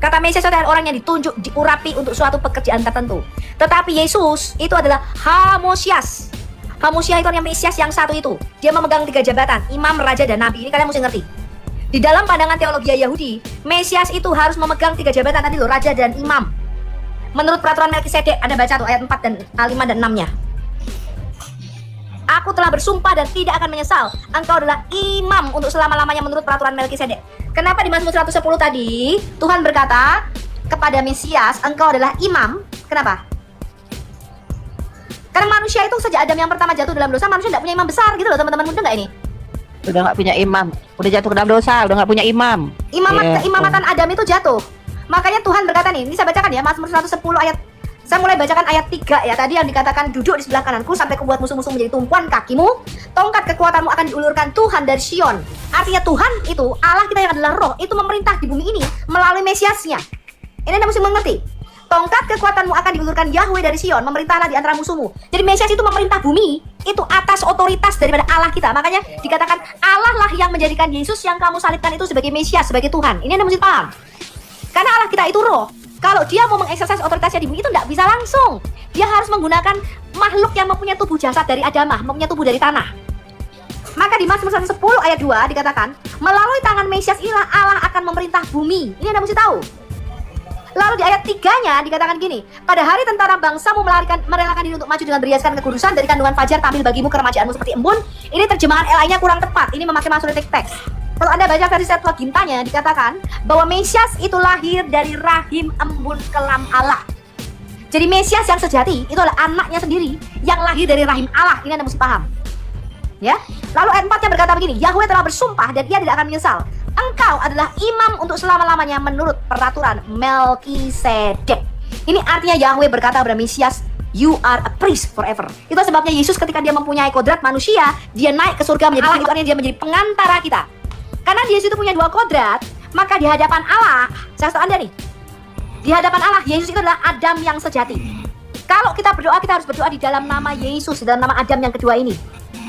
Kata Mesias itu adalah orang yang ditunjuk, diurapi untuk suatu pekerjaan tertentu. Tetapi Yesus itu adalah Hamosias. Hamosia itu yang Mesias yang satu itu. Dia memegang 3 jabatan, imam, raja, dan nabi. Ini kalian mesti ngerti. Di dalam pandangan teologi Yahudi, Mesias itu harus memegang 3 jabatan tadi loh, raja dan imam. Menurut peraturan Melkisedek, Anda baca tuh ayat 4 dan 5 dan 6-nya. Aku telah bersumpah dan tidak akan menyesal. Engkau adalah imam untuk selama-lamanya menurut peraturan Melkisedek. Kenapa di Mazmur 110 tadi Tuhan berkata kepada Mesias, engkau adalah imam? Kenapa? Karena manusia itu sejak Adam yang pertama jatuh dalam dosa, manusia tidak punya imam besar gitu loh, teman-teman. Mudah nggak ini? Udah nggak punya imam, udah jatuh ke dalam dosa, udah nggak punya imam. Imamatan Adam itu jatuh. Makanya Tuhan berkata nih, ini saya bacakan ya, Mazmur 110 ayat, saya mulai bacakan ayat 3 ya, tadi yang dikatakan duduk di sebelah kananku sampai kubuat musuh-musuh menjadi tumpuan kakimu, tongkat kekuatanmu akan diulurkan Tuhan dari Sion. Artinya Tuhan itu, Allah kita yang adalah roh, itu memerintah di bumi ini melalui Mesiasnya. Ini Anda mesti mengerti. Tongkat kekuatanmu akan diulurkan Yahweh dari Sion, memerintahlah di antara musuhmu. Jadi Mesias itu memerintah bumi, itu atas otoritas daripada Allah kita. Makanya dikatakan Allah lah yang menjadikan Yesus yang kamu salibkan itu sebagai Mesias, sebagai Tuhan. Ini Anda mesti paham. Karena Allah kita itu roh. Kalau dia mau mengeksersis otoritasnya di bumi itu tidak bisa langsung. Dia harus menggunakan makhluk yang mempunyai tubuh jasad dari Adamah, mempunyai tubuh dari tanah. Maka di Mazmur 110 ayat 2 dikatakan, melalui tangan Mesias inilah Allah akan memerintah bumi. Ini Anda mesti tahu. Lalu di ayat 3-nya dikatakan gini, pada hari tentara bangsamu merelakan diri untuk maju dengan berhiaskan kekudusan, dari kandungan fajar tampil bagimu keremajaanmu seperti embun. Ini terjemahan LI-nya kurang tepat, ini memakai Masoretic text. Kalau Anda baca versi Septuagintanya dikatakan bahwa Mesias itu lahir dari rahim embun kelam Allah. Jadi Mesias yang sejati itu adalah anaknya sendiri yang lahir dari rahim Allah. Ini Anda mesti paham. Ya. Lalu ayat 4-nya berkata begini, Yahweh telah bersumpah dan ia tidak akan menyesal. Engkau adalah imam untuk selama-lamanya menurut peraturan Melkisedek. Ini artinya Yahweh berkata kepada Mesias, you are a priest forever. Itu sebabnya Yesus ketika dia mempunyai kodrat manusia, dia naik ke surga menjadi Allah. Itu artinya dia menjadi pengantara kita. Karena Yesus itu punya 2 kodrat, maka di hadapan Allah, saya kasih tahu Anda nih, Di hadapan Allah, Yesus itu adalah Adam yang sejati. Kalau kita berdoa, kita harus berdoa di dalam nama Yesus, di dalam nama Adam yang kedua ini.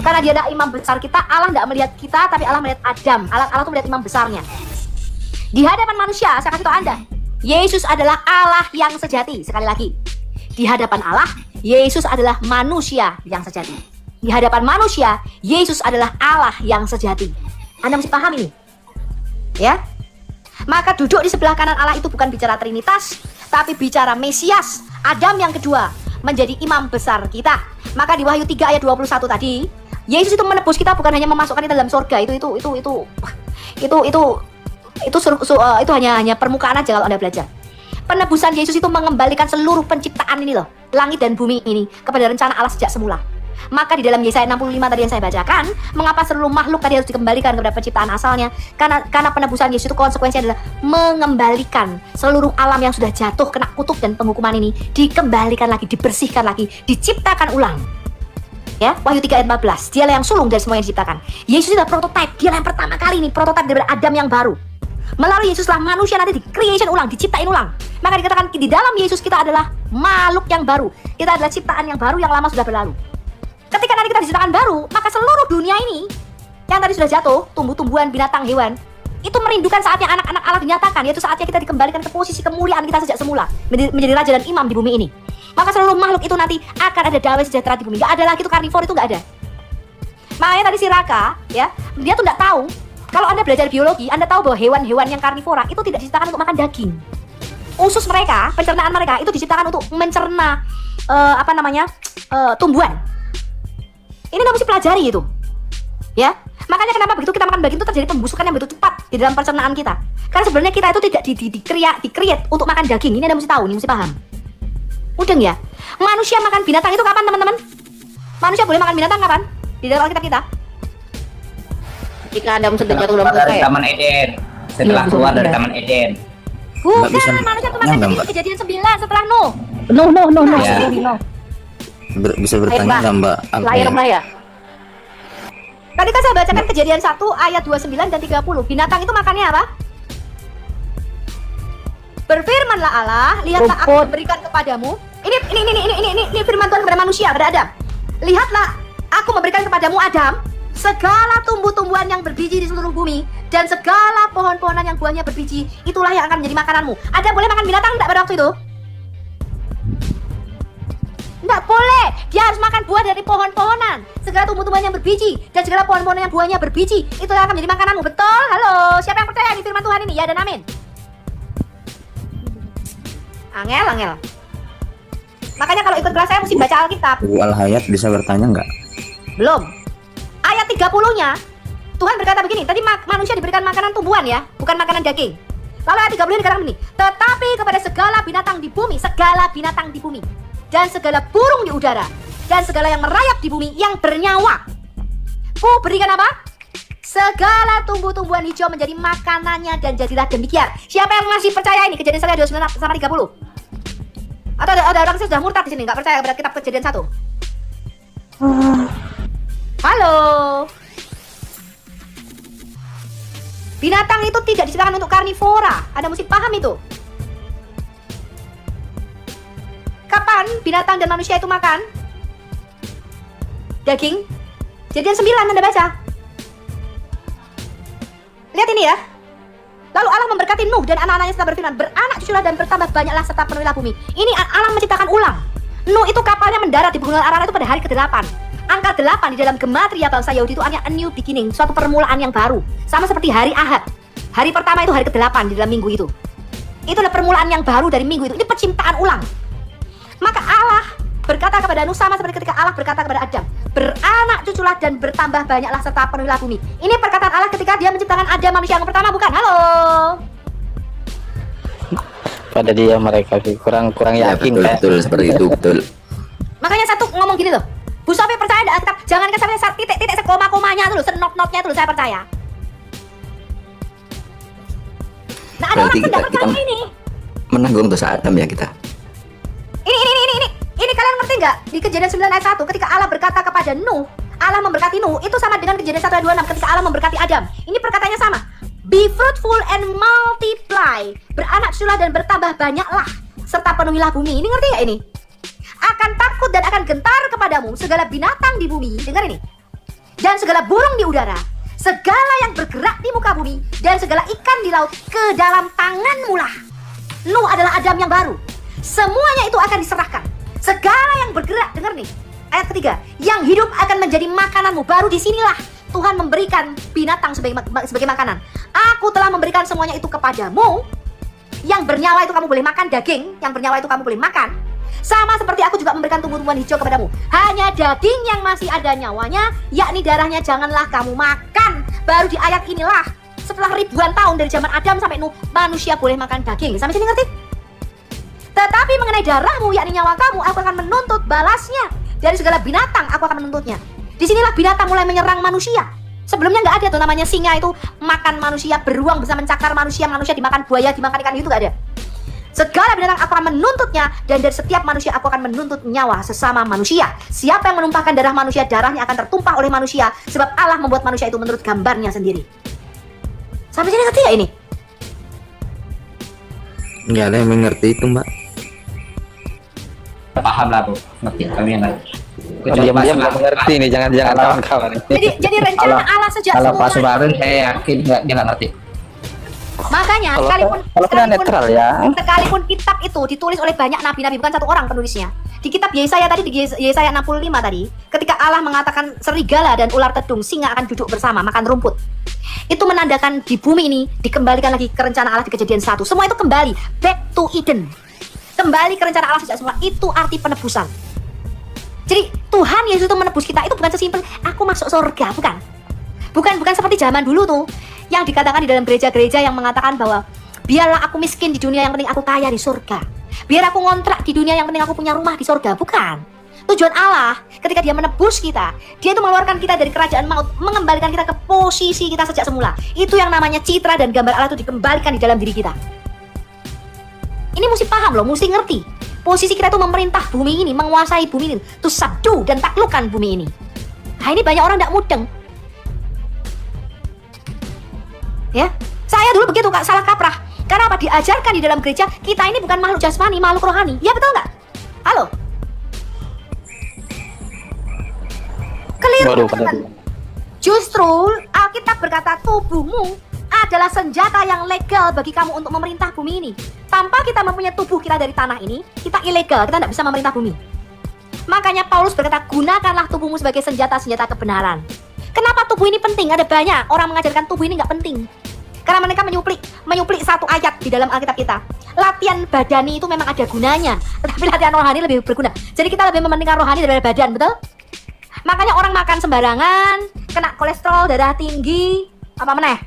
Karena dia adalah imam besar kita, Allah tidak melihat kita, tapi Allah melihat Adam. Allah itu melihat imam besarnya. Di hadapan manusia, saya kasih tahu Anda, Yesus adalah Allah yang sejati. Sekali lagi, di hadapan Allah, Yesus adalah manusia yang sejati. Di hadapan manusia, Yesus adalah Allah yang sejati. Anda mesti paham ini, ya? Maka duduk di sebelah kanan Allah itu bukan bicara Trinitas, tapi bicara Mesias, Adam yang kedua, menjadi imam besar kita. Maka di Wahyu 3 ayat 21 tadi, Yesus itu menebus kita bukan hanya memasukkan kita dalam surga. Itu hanya permukaan aja kalau Anda belajar. Penebusan Yesus itu mengembalikan seluruh penciptaan ini loh, langit dan bumi ini kepada rencana Allah sejak semula. Maka di dalam Yesaya 65 tadi yang saya bacakan, mengapa seluruh makhluk tadi harus dikembalikan kepada penciptaan asalnya? Karena penebusan Yesus itu konsekuensinya adalah mengembalikan seluruh alam yang sudah jatuh kena kutuk dan penghukuman ini, dikembalikan lagi, dibersihkan lagi, diciptakan ulang. Ya, Wahyu 3 ayat 14, dialah yang sulung dari semua yang diciptakan. Yesus adalah prototipe, dialah yang pertama kali ini, prototipe dari Adam yang baru. Melalui Yesuslah manusia nanti di creation ulang, diciptain ulang. Maka dikatakan di dalam Yesus kita adalah makhluk yang baru. Kita adalah ciptaan yang baru yang lama sudah berlalu. Ketika nanti kita diciptakan baru, maka seluruh dunia ini yang tadi sudah jatuh, tumbuh-tumbuhan, binatang, hewan, itu merindukan saatnya anak-anak Allah dinyatakan, yaitu saatnya kita dikembalikan ke posisi kemuliaan kita sejak semula, menjadi raja dan imam di bumi ini. Maka seluruh makhluk itu nanti akan ada damai sejahtera di bumi. Gak ada lagi tuh karnivor, itu gak ada. Makanya tadi si Raka, ya, dia tuh gak tahu. Kalau Anda belajar biologi, Anda tahu bahwa hewan-hewan yang karnivora itu tidak diciptakan untuk makan daging. Usus mereka, pencernaan mereka itu diciptakan untuk mencerna tumbuhan. Ini Anda mesti pelajari itu, ya. Makanya kenapa begitu kita makan daging itu terjadi pembusukan yang begitu cepat di dalam pencernaan kita. Karena sebenarnya kita itu tidak di-create untuk makan daging. Ini Anda mesti tahu, ini mesti paham. Mudeng ya. Manusia makan binatang itu kapan, teman-teman? Manusia boleh makan binatang kapan? Di dalam Alkitab kita. Jika Anda sedang jatuh dalam dari Taman Eden, setelah keluar dari Taman Eden. Bukan, manusia itu makan daging Kejadian 9 setelah Nuh. No. Ya. Bisa bertanya nggak Mbak? Layar ya. Tadi kan saya bacakan Kejadian 1 ayat 29 dan 30. Binatang itu makannya apa? Berfirmanlah Allah, lihatlah aku memberikan kepadamu. Ini firman Tuhan kepada manusia, kepada Adam. Lihatlah, aku memberikan kepadamu Adam segala tumbuh-tumbuhan yang berbiji di seluruh bumi dan segala pohon-pohonan yang buahnya berbiji, itulah yang akan menjadi makananmu. Adam boleh makan binatang enggak pada waktu itu? Enggak boleh. Dia harus makan buah dari pohon-pohonan, segala tumbuh-tumbuhan yang berbiji dan segala pohon-pohonan yang buahnya berbiji, itulah akan menjadi makananmu. Betul? Halo, siapa yang percaya di firman Tuhan ini? Ya dan amin. Angel. Makanya kalau ikut kelas saya mesti baca Alkitab. Bu Al-Hayat bisa bertanya nggak? Belum. Ayat 30-nya Tuhan berkata begini, tadi manusia diberikan makanan tumbuhan ya, bukan makanan daging. Lalu ayat 30-nya dikatakan begini, tetapi kepada segala binatang di bumi, dan segala burung di udara, dan segala yang merayap di bumi yang bernyawa, ku berikan apa? Segala tumbuh-tumbuhan hijau menjadi makanannya, dan jadilah demikian. Siapa yang masih percaya ini? Kejadian 1 29 sama 30? Atau ada orang yang sudah murtad di sini, nggak percaya kepada kitab Kejadian 1? Halo. Binatang itu tidak diciptakan untuk karnivora. Anda mesti paham itu. Kapan binatang dan manusia itu makan daging? Kejadian 9 Anda baca. Lihat ini ya. Lalu Allah memberkati Nuh dan anak-anaknya setelah berfirman, beranak cuculah dan bertambah banyaklah serta penuhilah bumi. Ini Allah menciptakan ulang. Nuh itu kapalnya mendarat di pegunungan Ararat itu pada hari ke-8. Angka 8 di dalam gematria bangsa Yahudi itu artinya a new beginning, suatu permulaan yang baru. Sama seperti hari Ahad. Hari pertama itu hari ke-8 di dalam minggu itu. Itu adalah permulaan yang baru dari minggu itu. Ini penciptaan ulang. Maka Allah berkata kepada Nuh sama seperti ketika Allah berkata kepada Adam, beranak cuculah dan bertambah banyaklah serta penuhilah bumi. Ini perkataan Allah ketika dia menciptakan Adam manusia yang pertama, bukan? Halo. Pada dia mereka kurang yakin ya, betul seperti itu, betul. Makanya satu ngomong gini loh, Bu Sofi percaya ada Alkitab, jangan sampai titik-titik sekoma-komanya tuh loh, senot-notnya tuh loh, saya percaya. Nah ada orang tidak percaya ini. Menanggung dosa Adam ya kita. Ini kalian ngerti nggak? Di Kejadian 9 ayat 1 ketika Allah berkata kepada Nuh, Allah memberkati Nuh, itu sama dengan Kejadian 1 ayat 26 ketika Allah memberkati Adam. Ini perkataannya sama. Be fruitful and multiply. beranak cuculah dan bertambah banyaklah, serta penuhilah bumi. Ini ngerti gak ini? Akan takut dan akan gentar kepadamu segala binatang di bumi, dengar ini, dan segala burung di udara, segala yang bergerak di muka bumi, dan segala ikan di laut, ke dalam tanganmu lah. Nuh adalah Adam yang baru. Semuanya itu akan diserahkan. Segala yang bergerak, dengar nih, ayat ketiga, yang hidup akan menjadi makananmu. Baru disinilah Tuhan memberikan binatang sebagai makanan. Aku telah memberikan semuanya itu kepadamu. Yang bernyawa itu kamu boleh makan daging, yang bernyawa itu kamu boleh makan. Sama seperti aku juga memberikan tumbuh-tumbuhan hijau kepadamu. Hanya daging yang masih ada nyawanya, yakni darahnya, janganlah kamu makan. Baru di ayat inilah, setelah ribuan tahun dari zaman Adam sampai Nuh, manusia boleh makan daging. Sampai sini ngerti? Tetapi mengenai darahmu, yakni nyawa kamu, aku akan menuntut balasnya. Dari segala binatang aku akan menuntutnya. Disinilah binatang mulai menyerang manusia. Sebelumnya nggak ada tuh namanya singa itu makan manusia, beruang bisa mencakar manusia, manusia dimakan buaya, dimakan ikan, itu nggak ada. Segala binatang aku akan menuntutnya, dan dari setiap manusia aku akan menuntut nyawa sesama manusia. Siapa yang menumpahkan darah manusia, darahnya akan tertumpah oleh manusia, sebab Allah membuat manusia itu menurut gambarnya sendiri. Sampai sini ngerti ya ini? Nggak ada yang mengerti itu, Mbak. Paham lah, Bu. Ngerti kami enak. Diam-diam nggak mengerti nih, jangan kawan-kawan. Jadi rencana Allah sejak Kalau Pak semula. Subarun saya yakin dia nggak ngerti. Makanya sekalipun kitab itu ditulis oleh banyak nabi-nabi, bukan satu orang penulisnya. Di kitab Yesaya tadi, di Yesaya 65 tadi, ketika Allah mengatakan serigala dan ular tedung, singa akan duduk bersama makan rumput, itu menandakan di bumi ini dikembalikan lagi ke rencana Allah di Kejadian 1. Semua itu kembali back to Eden, kembali ke rencana Allah sejak semula. Itu arti penebusan. Jadi Tuhan Yesus itu menebus kita, itu bukan sesimpel aku masuk surga, bukan seperti zaman dulu tuh yang dikatakan di dalam gereja-gereja yang mengatakan bahwa biarlah aku miskin di dunia, yang penting aku kaya di surga. Biar aku ngontrak di dunia, yang penting aku punya rumah di surga. Bukan. Tujuan Allah ketika dia menebus kita, dia itu mengeluarkan kita dari kerajaan maut, mengembalikan kita ke posisi kita sejak semula. Itu yang namanya citra dan gambar Allah itu dikembalikan di dalam diri kita. Ini mesti paham loh, mesti ngerti. Posisi kita itu memerintah bumi ini, menguasai bumi ini, to subdue dan taklukkan bumi ini. Nah ini banyak orang tidak mudeng. Ya, saya dulu begitu Kak, salah kaprah. Karena apa? Diajarkan di dalam gereja kita ini bukan makhluk jasmani, makhluk rohani. Ya betul nggak? Halo? Keliru teman. Justru Alkitab berkata tubuhmu adalah senjata yang legal bagi kamu untuk memerintah bumi ini. Tanpa kita mempunyai tubuh kita dari tanah ini, kita ilegal, kita tidak bisa memerintah bumi. Makanya Paulus berkata, gunakanlah tubuhmu sebagai senjata-senjata kebenaran. Kenapa tubuh ini penting? Ada banyak orang mengajarkan tubuh ini nggak penting. Karena mereka menyuplik satu ayat di dalam Alkitab kita. Latihan badani itu memang ada gunanya, tetapi latihan rohani lebih berguna. Jadi kita lebih mementingkan rohani daripada badan, betul? Makanya orang makan sembarangan, kena kolesterol, darah tinggi, apa meneh?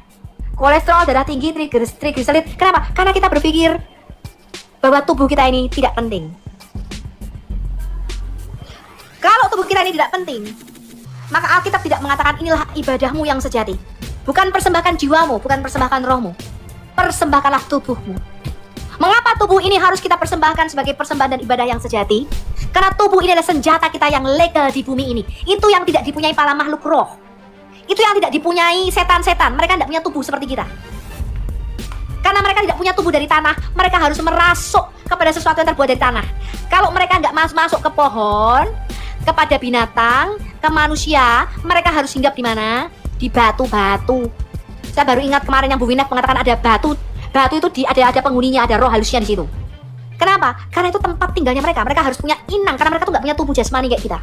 Kolesterol, darah tinggi, triglycerid. Kenapa? Karena kita berpikir bahwa tubuh kita ini tidak penting. Kalau tubuh kita ini tidak penting, maka Alkitab tidak mengatakan inilah ibadahmu yang sejati. Bukan persembahkan jiwamu, bukan persembahkan rohmu. Persembahkanlah tubuhmu. Mengapa tubuh ini harus kita persembahkan sebagai persembahan dan ibadah yang sejati? Karena tubuh ini adalah senjata kita yang legal di bumi ini. Itu yang tidak dipunyai para makhluk roh. Itu yang tidak dipunyai setan-setan. Mereka tidak punya tubuh seperti kita. Karena mereka tidak punya tubuh dari tanah, mereka harus merasuk kepada sesuatu yang terbuat dari tanah. Kalau mereka nggak masuk ke pohon, kepada binatang, ke manusia, mereka harus hinggap di mana? Di batu-batu. Saya baru ingat kemarin yang Bu Winak mengatakan ada batu. Batu itu ada penghuninya, ada roh halusnya di situ. Kenapa? Karena itu tempat tinggalnya mereka. Mereka harus punya inang, karena mereka tuh nggak punya tubuh jasmani kayak kita.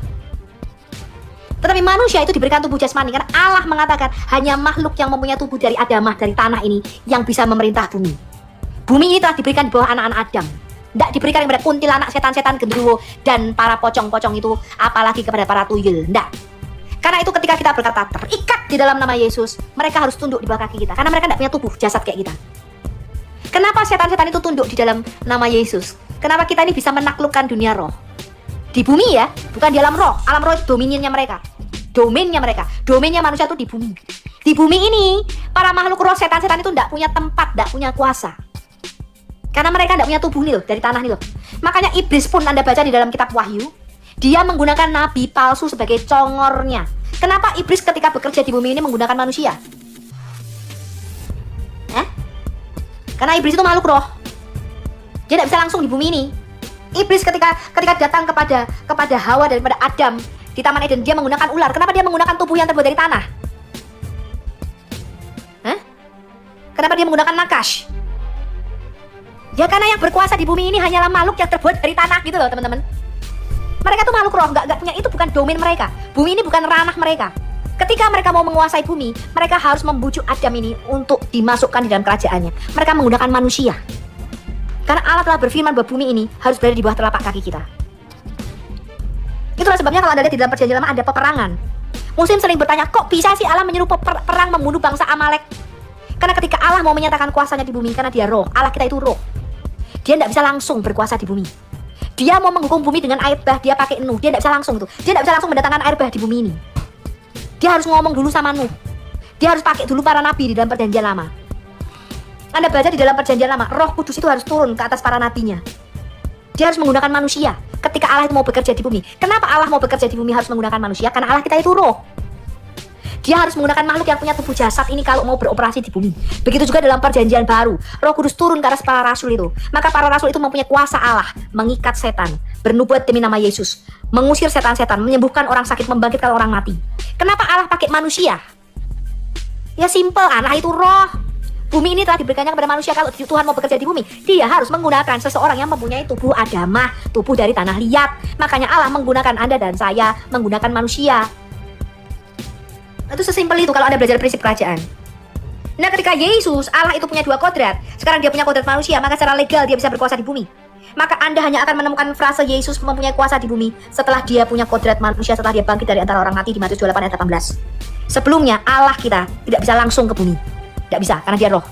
Tetapi manusia itu diberikan tubuh jasmani karena Allah mengatakan hanya makhluk yang mempunyai tubuh dari Adamah, dari tanah ini, yang bisa memerintah bumi. Bumi ini telah diberikan di bawah anak-anak Adam. Tidak diberikan kepada kuntilanak, setan-setan, genderuwo, dan para pocong-pocong itu, apalagi kepada para tuyul. Tidak. Karena itu ketika kita berkata terikat di dalam nama Yesus, mereka harus tunduk di bawah kaki kita. Karena mereka tidak punya tubuh jasad kayak kita. Kenapa setan-setan itu tunduk di dalam nama Yesus? Kenapa kita ini bisa menaklukkan dunia roh? Di bumi ya, bukan di alam roh. Alam roh itu dominannya mereka. Domainnya mereka. Domainnya manusia itu di bumi. Di bumi ini, para makhluk roh setan-setan itu tidak punya tempat, tidak punya kuasa. Karena mereka tidak punya tubuh nih loh, dari tanah nih loh. Makanya iblis pun Anda baca di dalam kitab Wahyu, dia menggunakan nabi palsu sebagai congornya. Kenapa iblis ketika bekerja di bumi ini menggunakan manusia? Karena iblis itu makhluk roh. Dia tidak bisa langsung di bumi ini. Iblis ketika datang kepada Hawa daripada Adam di Taman Eden, dia menggunakan ular. Kenapa dia menggunakan tubuh yang terbuat dari tanah? Hah? Kenapa dia menggunakan nakash? Ya karena yang berkuasa di bumi ini hanyalah makhluk yang terbuat dari tanah gitu loh teman-teman. Mereka tuh makhluk roh, nggak punya, itu bukan domain mereka. Bumi ini bukan ranah mereka. Ketika mereka mau menguasai bumi, mereka harus membujuk Adam ini untuk dimasukkan di dalam kerajaannya. Mereka menggunakan manusia. Karena Allah telah berfirman bahwa bumi ini harus berada di bawah telapak kaki kita. Itulah sebabnya kalau Anda lihat di dalam perjanjian lama ada peperangan. Muslim sering bertanya, kok bisa sih Allah menyuruh perang membunuh bangsa Amalek? Karena ketika Allah mau menyatakan kuasanya di bumi, karena dia roh, Allah kita itu roh, dia tidak bisa langsung berkuasa di bumi. Dia mau menghukum bumi dengan air bah, dia pakai Nuh, dia tidak bisa langsung itu. Dia tidak bisa langsung mendatangkan air bah di bumi ini. Dia harus ngomong dulu sama Nuh. Dia harus pakai dulu para nabi di dalam perjanjian lama. Anda baca di dalam perjanjian lama, Roh Kudus itu harus turun ke atas para nabinya. Dia harus menggunakan manusia ketika Allah itu mau bekerja di bumi. Kenapa Allah mau bekerja di bumi harus menggunakan manusia? Karena Allah kita itu roh. Dia harus menggunakan makhluk yang punya tubuh jasad ini kalau mau beroperasi di bumi. Begitu juga dalam perjanjian baru, Roh Kudus turun ke atas para rasul itu. Maka para rasul itu mempunyai kuasa Allah, mengikat setan, bernubuat demi nama Yesus, mengusir setan-setan, menyembuhkan orang sakit, membangkitkan orang mati. Kenapa Allah pakai manusia? Ya simple, Allah itu roh. Bumi ini telah diberikannya kepada manusia. Kalau Tuhan mau bekerja di bumi, dia harus menggunakan seseorang yang mempunyai tubuh adamah, tubuh dari tanah liat. Makanya Allah menggunakan Anda dan saya, menggunakan manusia. Itu sesimpel itu kalau Anda belajar prinsip kerajaan. Nah ketika Yesus, Allah itu punya dua kodrat, sekarang dia punya kodrat manusia, maka secara legal dia bisa berkuasa di bumi. Maka Anda hanya akan menemukan frase Yesus mempunyai kuasa di bumi setelah dia punya kodrat manusia, setelah dia bangkit dari antara orang mati di Matius 28 ayat 18. Sebelumnya Allah kita tidak bisa langsung ke bumi. Tidak bisa, karena dia roh.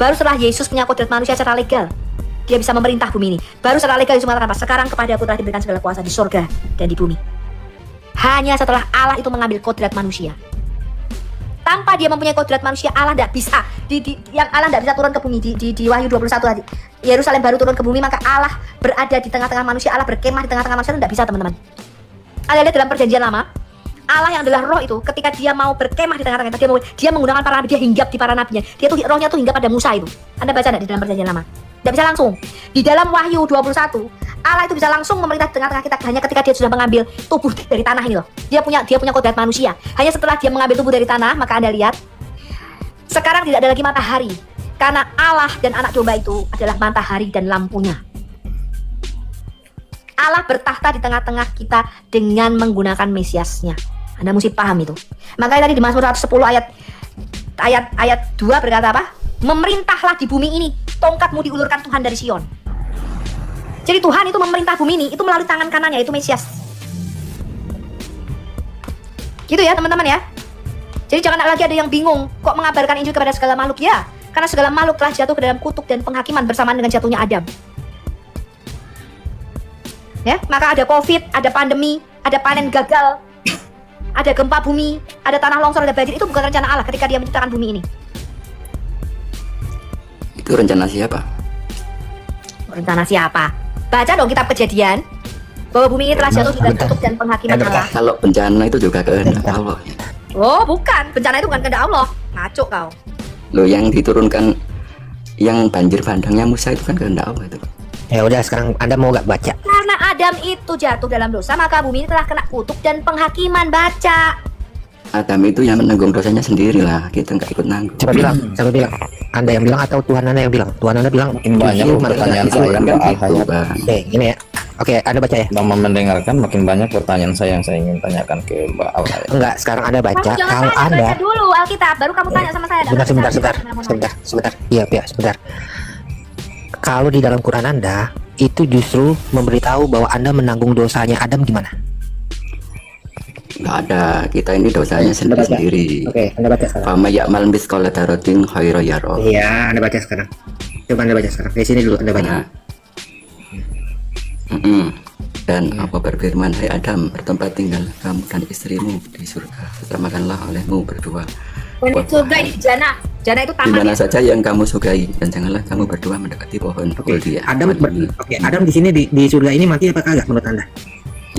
Baru setelah Yesus punya kodrat manusia secara legal, dia bisa memerintah bumi ini. Baru secara legal Yesus mengatakan, sekarang kepada aku telah diberikan segala kuasa di surga dan di bumi. Hanya setelah Allah itu mengambil kodrat manusia. Tanpa dia mempunyai kodrat manusia, Allah tidak bisa. Yang Allah tidak bisa turun ke bumi di Wahyu 21 tadi. Yerusalem baru turun ke bumi, maka Allah berada di tengah-tengah manusia. Allah berkemah di tengah-tengah manusia, itu tidak bisa teman-teman. Anda lihat dalam perjanjian lama, Allah yang adalah roh itu, ketika dia mau berkemah di tengah-tengah, dia menggunakan para nabi, dia hinggap di para nabinya. Dia tuh rohnya tuh hinggap pada Musa itu. Anda baca tidak di dalam perjanjian lama? Tidak bisa langsung. Di dalam Wahyu 21, Allah itu bisa langsung memerintah di tengah-tengah kita hanya ketika dia sudah mengambil tubuh dari tanah ini loh. Dia punya kodrat manusia. Hanya setelah dia mengambil tubuh dari tanah, maka Anda lihat sekarang tidak ada lagi matahari. Karena Allah dan anak domba itu adalah matahari dan lampunya. Allah bertahta di tengah-tengah kita dengan menggunakan Mesiasnya. Anda mesti paham itu. Makanya tadi di Mazmur 110 ayat 2 berkata apa? Memerintahlah di bumi ini, tongkatmu diulurkan Tuhan dari Sion. Jadi Tuhan itu memerintah bumi ini, itu melalui tangan kanannya, itu Mesias. Gitu ya teman-teman ya. Jadi jangan lagi ada yang bingung, kok mengabarkan Injil kepada segala makhluk ya? Karena segala makhluk telah jatuh ke dalam kutuk dan penghakiman bersamaan dengan jatuhnya Adam. Ya, maka ada COVID, ada pandemi, ada panen gagal, ada gempa bumi, ada tanah longsor, ada banjir. Itu bukan rencana Allah ketika dia menciptakan bumi ini. Itu rencana siapa? Rencana siapa? Baca dong kitab Kejadian bahwa bumi ini telah jatuh di dalam kutuk dan penghakiman Allah. Kalau bencana itu juga kehendak Allah. Oh bukan, bencana itu bukan kehendak Allah. Ngaco kau. Loh yang diturunkan, yang banjir bandangnya Musa itu kan kehendak Allah itu. Ya udah, sekarang Anda mau gak baca? Karena Adam itu jatuh dalam dosa, maka bumi ini telah kena kutuk dan penghakiman. Baca. Adam itu yang menanggung dosanya sendiri lah, kita nggak ikut nanggung. Coba bilang. Anda yang bilang atau Tuhan Anda yang bilang? Tuhan Anda bilang makin banyak pertanyaan saya yang Oke, ini ya. Oke, Anda baca ya. Mama mendengarkan makin banyak pertanyaan saya yang saya ingin tanyakan ke Mbak Alha. Enggak, sekarang Anda baca. Kamu jangan Kalau tanya, Anda baca dulu Alkitab, baru kamu tanya sama saya. Sebentar. Iya, sebentar. Kalau di dalam Quran Anda itu justru memberitahu bahwa Anda menanggung dosanya Adam gimana? Nggak ada, kita ini dosanya sendiri-sendiri. Oke, Anda baca sekarang. Fama ya'mal misqala dzarratin khairan yarah. Iya, Anda baca sekarang. Coba Anda baca sekarang. Di sini dulu Anda baca. Dan apa berfirman, hai Adam, bertempat tinggal kamu dan istrimu di surga, serta makanlah olehmu berdua. Surga di jannah. Jannah itu taman. Di mana saja yang kamu sukai, dan janganlah kamu berdua mendekati pohon kuldia. Adam di sini di surga ini mati apa kagak menurut Anda?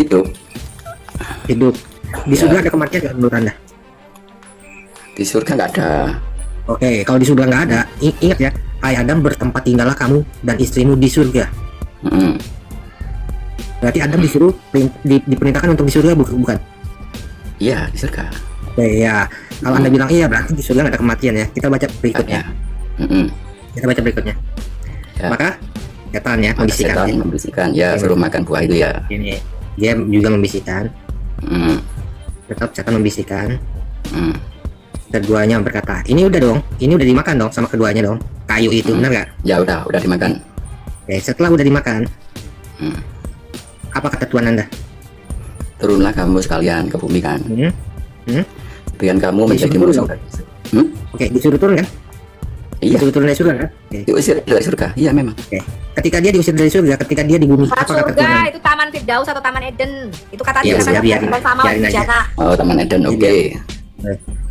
Hidup. Di surga ada kematian nggak menurut Anda? Di surga nggak ada. Oke, kalau di surga nggak ada, ingat ya, hai Adam, bertempat tinggallah kamu dan istrimu di surga. Berarti Adam disuruh diperintahkan untuk di surga, bukan? Iya, di surga. Oke, ya. Kalau Anda bilang iya, berarti di surga nggak ada kematian ya. Kita baca berikutnya. Kita baca berikutnya. Ya. Maka setan ya, Maka setan membisikkan, ya suruh makan buah itu ya. Ini dia juga membisikkan. Tetap setan membisikkan. Keduanya berkata, ini udah dong, ini udah dimakan dong sama keduanya dong. Kayu itu, benar nggak? Ya udah dimakan. Oke, setelah udah dimakan, apa kata Tuhan Anda? Turunlah kamu sekalian ke bumi kan. Biar kamu menjadi Disuruh musuh. Oke, disuruh turun kan? Iya. Disuruh turun dari surga kan? Oke. Diusir dari surga. Iya memang. Oke. Ketika dia diusir dari surga, ketika dia di bumi, apa kata Surga Tuhan? itu Taman Firdaus atau Taman Eden. Itu kata Iya, dia biarin sama aja. Jana. Oh, Taman Eden, oke.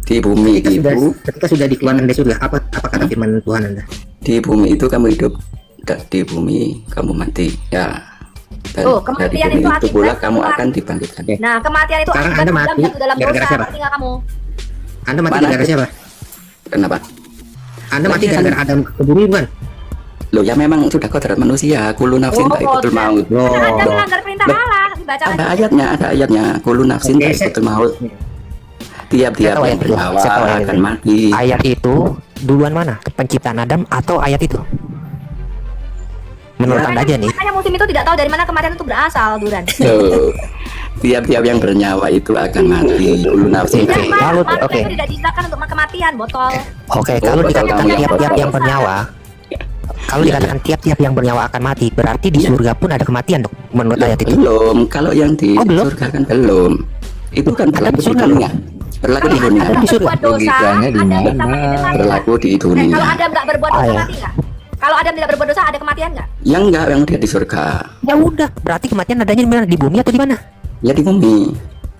Di bumi Ketika sudah dikeluarkan dari surga, apa kata firman Tuhan Anda? di bumi itu kamu hidup, di bumi kamu mati. Ya. Dan Tuh, dari kematian bumi itu itu pula akibat kamu Tuhan. akan dibangkitkan. Nah, kematian itu Sekarang akibat Anda Adam mati jatuh dalam gara-gara dosa. siapa? Ngerti nggak kamu? Anda mati Mana? gara-gara siapa? Kenapa? Anda mati Lagi kan- gara-gara Adam ke bumi bukan? Loh ya memang sudah kodrat manusia. Kullu nafsin dha'iqatul maut. Anda melanggar perintah Allah. Dibaca Ada lagi. ayatnya. Kullu nafsin Oke, dha'iqatul maut. Tiap-tiap yang bernyawa akan mati. Ayat itu duluan mana? Penciptaan Adam atau ayat itu? Menurut Anda aja nih. Makanya musim itu tidak tahu dari mana kematian itu berasal, Duran. Tuh. Tiap-tiap yang bernyawa itu akan mati. Kullu nafsin Dan Lalu, manusia oke. itu tidak diciptakan untuk kematian, botol. Oke, kalau betul, dikatakan kamu yang tiap-tiap betul. yang bernyawa, kalau Iya, dikatakan tiap-tiap yang bernyawa akan mati, berarti di surga pun ada kematian dong, menurut ayat itu. Belum. Kalau yang di Oh, belum? surga kan belum. Itu kan berlaku di surga dunia. Berlaku di dunia. Ada di surga. Berbuat dosa, Logikanya di Adam mana? bisa mati. Berlaku di Kalau dunia. Adam nggak berbuat dosa, Ah, ya. mati nggak? Kalau Adam tidak berbuat dosa, ada kematian nggak? Yang enggak, yang dia di surga. Ya udah, berarti kematian adanya di mana? Di bumi atau di mana? Ya di bumi.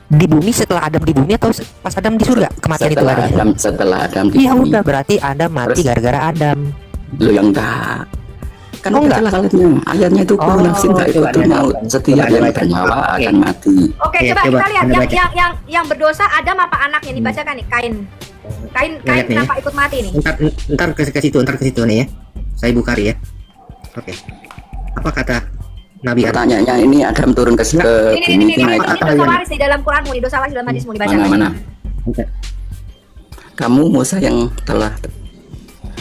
Di bumi setelah Adam di bumi atau pas Adam di surga? Kematian itu Setelah ada. Setelah Adam di Ya bumi. udah, berarti Adam mati Terus? gara-gara Adam. Lo yang enggak. Kan Oh, udah enggak? jelas ayatnya. Ayatnya itu kullu nafsin coba dha'iqatul Anda maut. baca. Setiap Coba Anda yang baca. bernyawa Oke. akan mati. Oke, Oke, coba coba kita lihat Anda baca. yang berdosa Adam apa anaknya dibacakan nih? Kain Lihat nih. kenapa ikut mati nih? Ntar ke situ nih ya. Saya bukari ya. Oke. Apa kata Nabi Adam? Pertanyaannya ini Adam turun ke Ini bumi itu naik ini apa? dosa waris di dalam Quranmu, ini dosa waris dalam hadismu dibacakan. Mana? Kamu Musa yang telah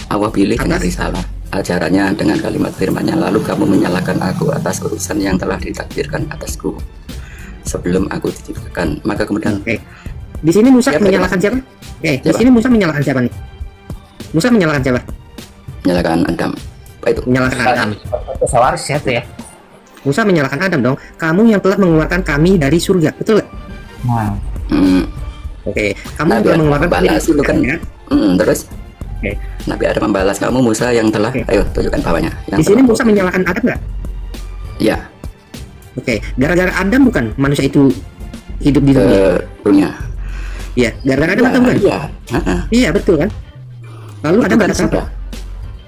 Allah pilih dengan risalah ajarannya dengan kalimat firman-Nya, lalu kamu menyalahkan aku atas urusan yang telah ditakdirkan atasku sebelum aku diciptakan. Maka kemudian Oke. Di sini Musa Siapa menyalahkan siapa? Di Siapa? sini Musa menyalahkan siapa nih? Musa menyalahkan siapa? menyalahkan Adam. Apa itu? Menyalahkan Adam. Sawaris siapa ya? Musa menyalahkan Adam dong. Kamu yang telah mengeluarkan kami dari surga, betul nggak? Hmm. Oke. Kamu Nabi yang telah Adam mengeluarkan kami dari membalas itu surga, kan. ya? Terus Oke. Nabi Adam membalas kamu Musa yang telah. Oke. Ayo tunjukkan bawahnya. Yang Di sini telah- Musa menyalahkan Adam nggak? Ya, Oke. Gara-gara Adam bukan manusia itu hidup di ke dunia. dunia. Iya. Gara-gara Adam atau bukan? Iya. Iya betul kan? Lalu Itu Adam kan berkata apa? sudah.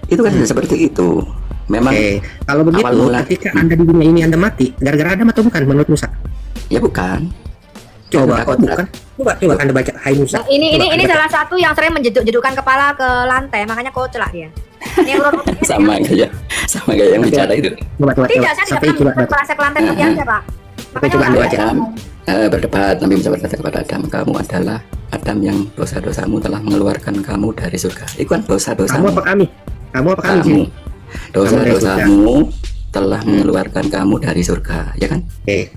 Itu kan sudah seperti itu. Memang Oke, kalau begitu, awal mula- ketika Anda di dunia ini Anda mati, gara-gara Adam atau bukan menurut Musa? ya bukan. Coba, Sudah kok kodrat. bukan? Coba Anda baca, Hai Musa. Nah, ini Coba Anda baca. salah satu yang sering menjeduk-jedukkan kepala ke lantai, makanya kocelak dia. Ini yang urut sama kayak yang bicara itu. Coba, Tidak, saya sampai tidak coba pernah baca. merasa ke lantai seperti Anda, Pak. Makanya coba Anda orang- baca. Adam berdebat, Nabi Musa berkata kepada Adam, kamu adalah Adam yang dosa-dosamu telah mengeluarkan kamu dari surga. Itu kan Kamu dosa-dosamu. apa kami? Kamu apa kami? Kamu sini? dosa-dosamu telah mengeluarkan kamu dari surga, ya kan? Oke.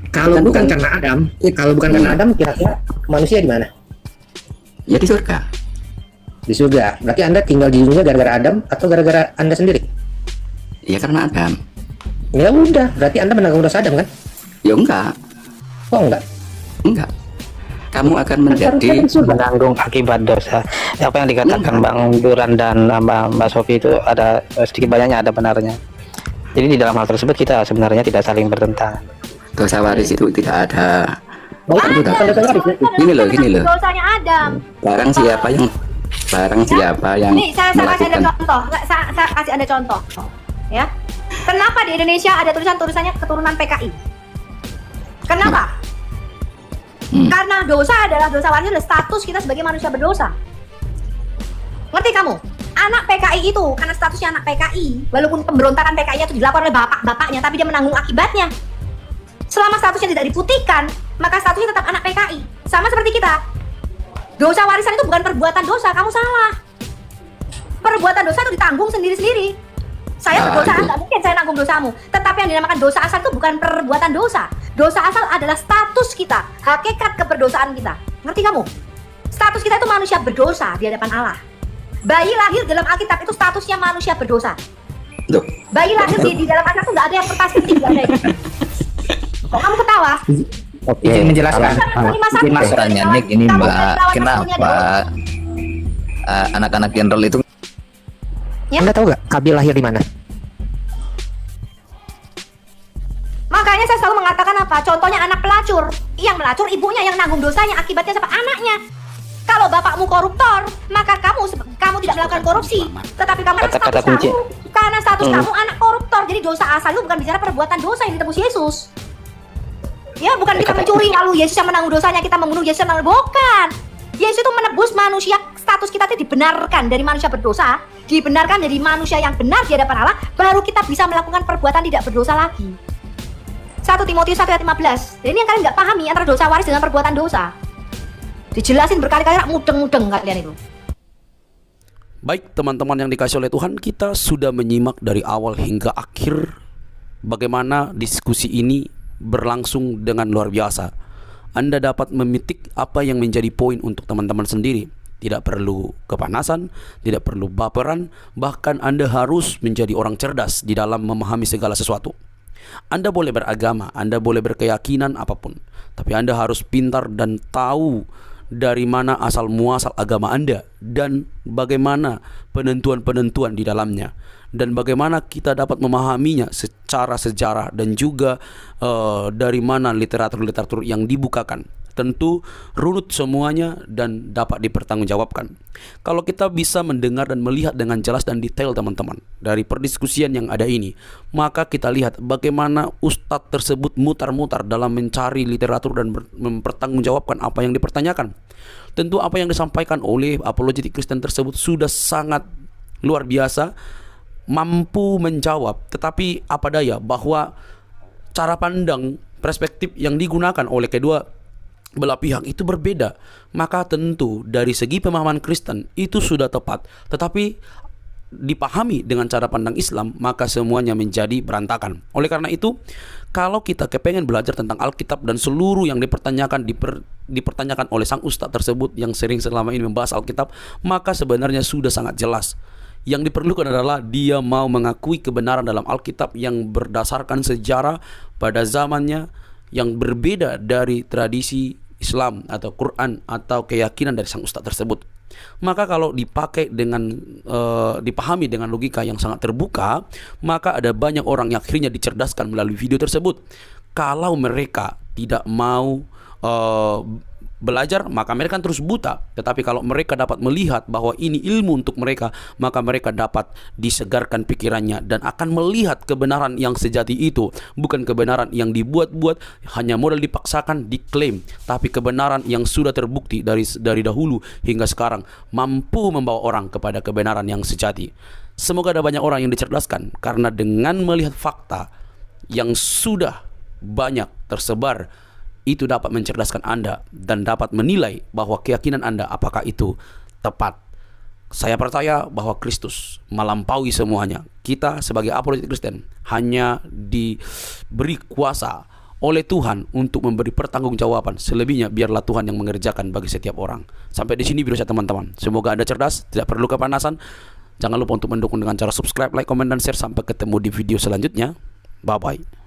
Kalau Kan bukan bukan- karena Adam, karena Adam, kira-kira manusia di mana? Ya di surga. Di surga. Berarti Anda tinggal di dunia gara-gara Adam atau gara-gara Anda sendiri? Ya karena Adam. Ya udah, berarti Anda menanggung dosa Adam kan? Ya enggak, Oh enggak. enggak. Kamu akan menjadi menanggung akibat dosa. Apa yang dikatakan Bang Duran dan Mbak Sofi itu ada sedikit banyaknya ada benarnya. Jadi di dalam hal tersebut kita sebenarnya tidak saling bertentangan. dosa waris itu tidak ada. Ada, Itu tidak. dosa waris Gini loh, itu gini loh. Dosanya Adam. Barang siapa yang Nih, saya kasih Anda melakukan contoh. Nggak, saya kasih Anda contoh. Ya. Kenapa di Indonesia ada tulisannya keturunan PKI? Kenapa? Karena dosa adalah dosa waris, adalah status kita sebagai manusia berdosa. Ngerti kamu? Anak PKI itu, karena statusnya anak PKI, walaupun pemberontakan PKI itu dilakukan oleh bapaknya, tapi dia menanggung akibatnya. Selama statusnya tidak diputihkan, maka statusnya tetap anak PKI. Sama seperti kita. Dosa warisan itu bukan perbuatan dosa, kamu salah. Perbuatan dosa itu ditanggung sendiri-sendiri. Saya berdosa, nggak mungkin saya nanggung dosamu. Tetapi yang dinamakan dosa asal itu bukan perbuatan dosa. Dosa asal adalah status kita, hakikat keberdosaan kita. Ngerti kamu? Status kita itu manusia berdosa di hadapan Allah. Bayi lahir dalam Alkitab itu statusnya manusia berdosa. Bayi lahir di dalam Alkitab itu nggak ada yang pertasi tinggal kayak gitu. Kok kamu ketawa? Izin menjelaskan. Izin pertanyaannya gini Mbak, kenapa anak-anak general itu? Ya? Anda tahu nggak Kabil lahir di mana? Makanya saya selalu mengatakan apa? Contohnya anak pelacur. Yang melacur ibunya yang nanggung dosanya, akibatnya siapa? Anaknya. Kalau bapakmu koruptor, maka kamu tidak melakukan korupsi. Tetapi kamu karena status kamu anak koruptor. Jadi dosa asal itu bukan bicara perbuatan dosa yang ditebus Yesus. Ya, bukan kita mencuri lalu Yesus yang menanggung dosanya, kita membunuh Yesus yang menanggung. Bukan. Yesus itu menebus manusia, status kita itu dibenarkan dari manusia berdosa, dibenarkan dari manusia yang benar di hadapan Allah, baru kita bisa melakukan perbuatan tidak berdosa lagi. 1 Timotius 1 ayat 15. Jadi ini yang kalian nggak pahami antara dosa waris dengan perbuatan dosa. Dijelasin berkali-kali, mudeng-mudeng kalian itu. Baik teman-teman yang dikasih oleh Tuhan, kita sudah menyimak dari awal hingga akhir bagaimana diskusi ini berlangsung dengan luar biasa. Anda dapat memitik apa yang menjadi poin untuk teman-teman sendiri. Tidak perlu kepanasan, tidak perlu baperan, bahkan Anda harus menjadi orang cerdas di dalam memahami segala sesuatu. Anda boleh beragama, Anda boleh berkeyakinan apapun, tapi Anda harus pintar dan tahu dari mana asal muasal agama Anda dan bagaimana penentuan-penentuan di dalamnya, dan bagaimana kita dapat memahaminya secara sejarah dan juga dari mana literatur-literatur yang dibukakan. Tentu runut semuanya dan dapat dipertanggungjawabkan. Kalau kita bisa mendengar dan melihat dengan jelas dan detail teman-teman dari perdiskusian yang ada ini, maka kita lihat bagaimana ustadz tersebut mutar-mutar dalam mencari literatur dan mempertanggungjawabkan apa yang dipertanyakan. Tentu apa yang disampaikan oleh apologetik Kristen tersebut sudah sangat luar biasa, mampu menjawab. Tetapi apa daya bahwa cara pandang, perspektif yang digunakan oleh kedua belah pihak itu berbeda. Maka tentu dari segi pemahaman Kristen itu sudah tepat, tetapi dipahami dengan cara pandang Islam, maka semuanya menjadi berantakan. Oleh karena itu, kalau kita kepengen belajar tentang Alkitab dan seluruh yang dipertanyakan oleh sang ustadz tersebut yang sering selama ini membahas Alkitab, maka sebenarnya sudah sangat jelas. Yang diperlukan adalah dia mau mengakui kebenaran dalam Alkitab yang berdasarkan sejarah pada zamannya, yang berbeda dari tradisi Islam atau Quran atau keyakinan dari sang ustadz tersebut. Maka kalau dipakai dengan dipahami dengan logika yang sangat terbuka, maka ada banyak orang yang akhirnya dicerdaskan melalui video tersebut. Kalau mereka tidak mau belajar, maka mereka terus buta. Tetapi kalau mereka dapat melihat bahwa ini ilmu untuk mereka, maka mereka dapat disegarkan pikirannya dan akan melihat kebenaran yang sejati itu, bukan kebenaran yang dibuat-buat, hanya modal dipaksakan, diklaim, tapi kebenaran yang sudah terbukti dari dahulu hingga sekarang, mampu membawa orang kepada kebenaran yang sejati. Semoga ada banyak orang yang dicerdaskan, karena dengan melihat fakta yang sudah banyak tersebar, itu dapat mencerdaskan Anda dan dapat menilai bahwa keyakinan Anda apakah itu tepat. Saya percaya bahwa Kristus melampaui semuanya. Kita sebagai apologetik Kristen hanya diberi kuasa oleh Tuhan untuk memberi pertanggungjawaban. Selebihnya biarlah Tuhan yang mengerjakan bagi setiap orang. Sampai di sini video saya teman-teman. Semoga Anda cerdas, tidak perlu kepanasan. Jangan lupa untuk mendukung dengan cara subscribe, like, komen, dan share. Sampai ketemu di video selanjutnya. Bye-bye.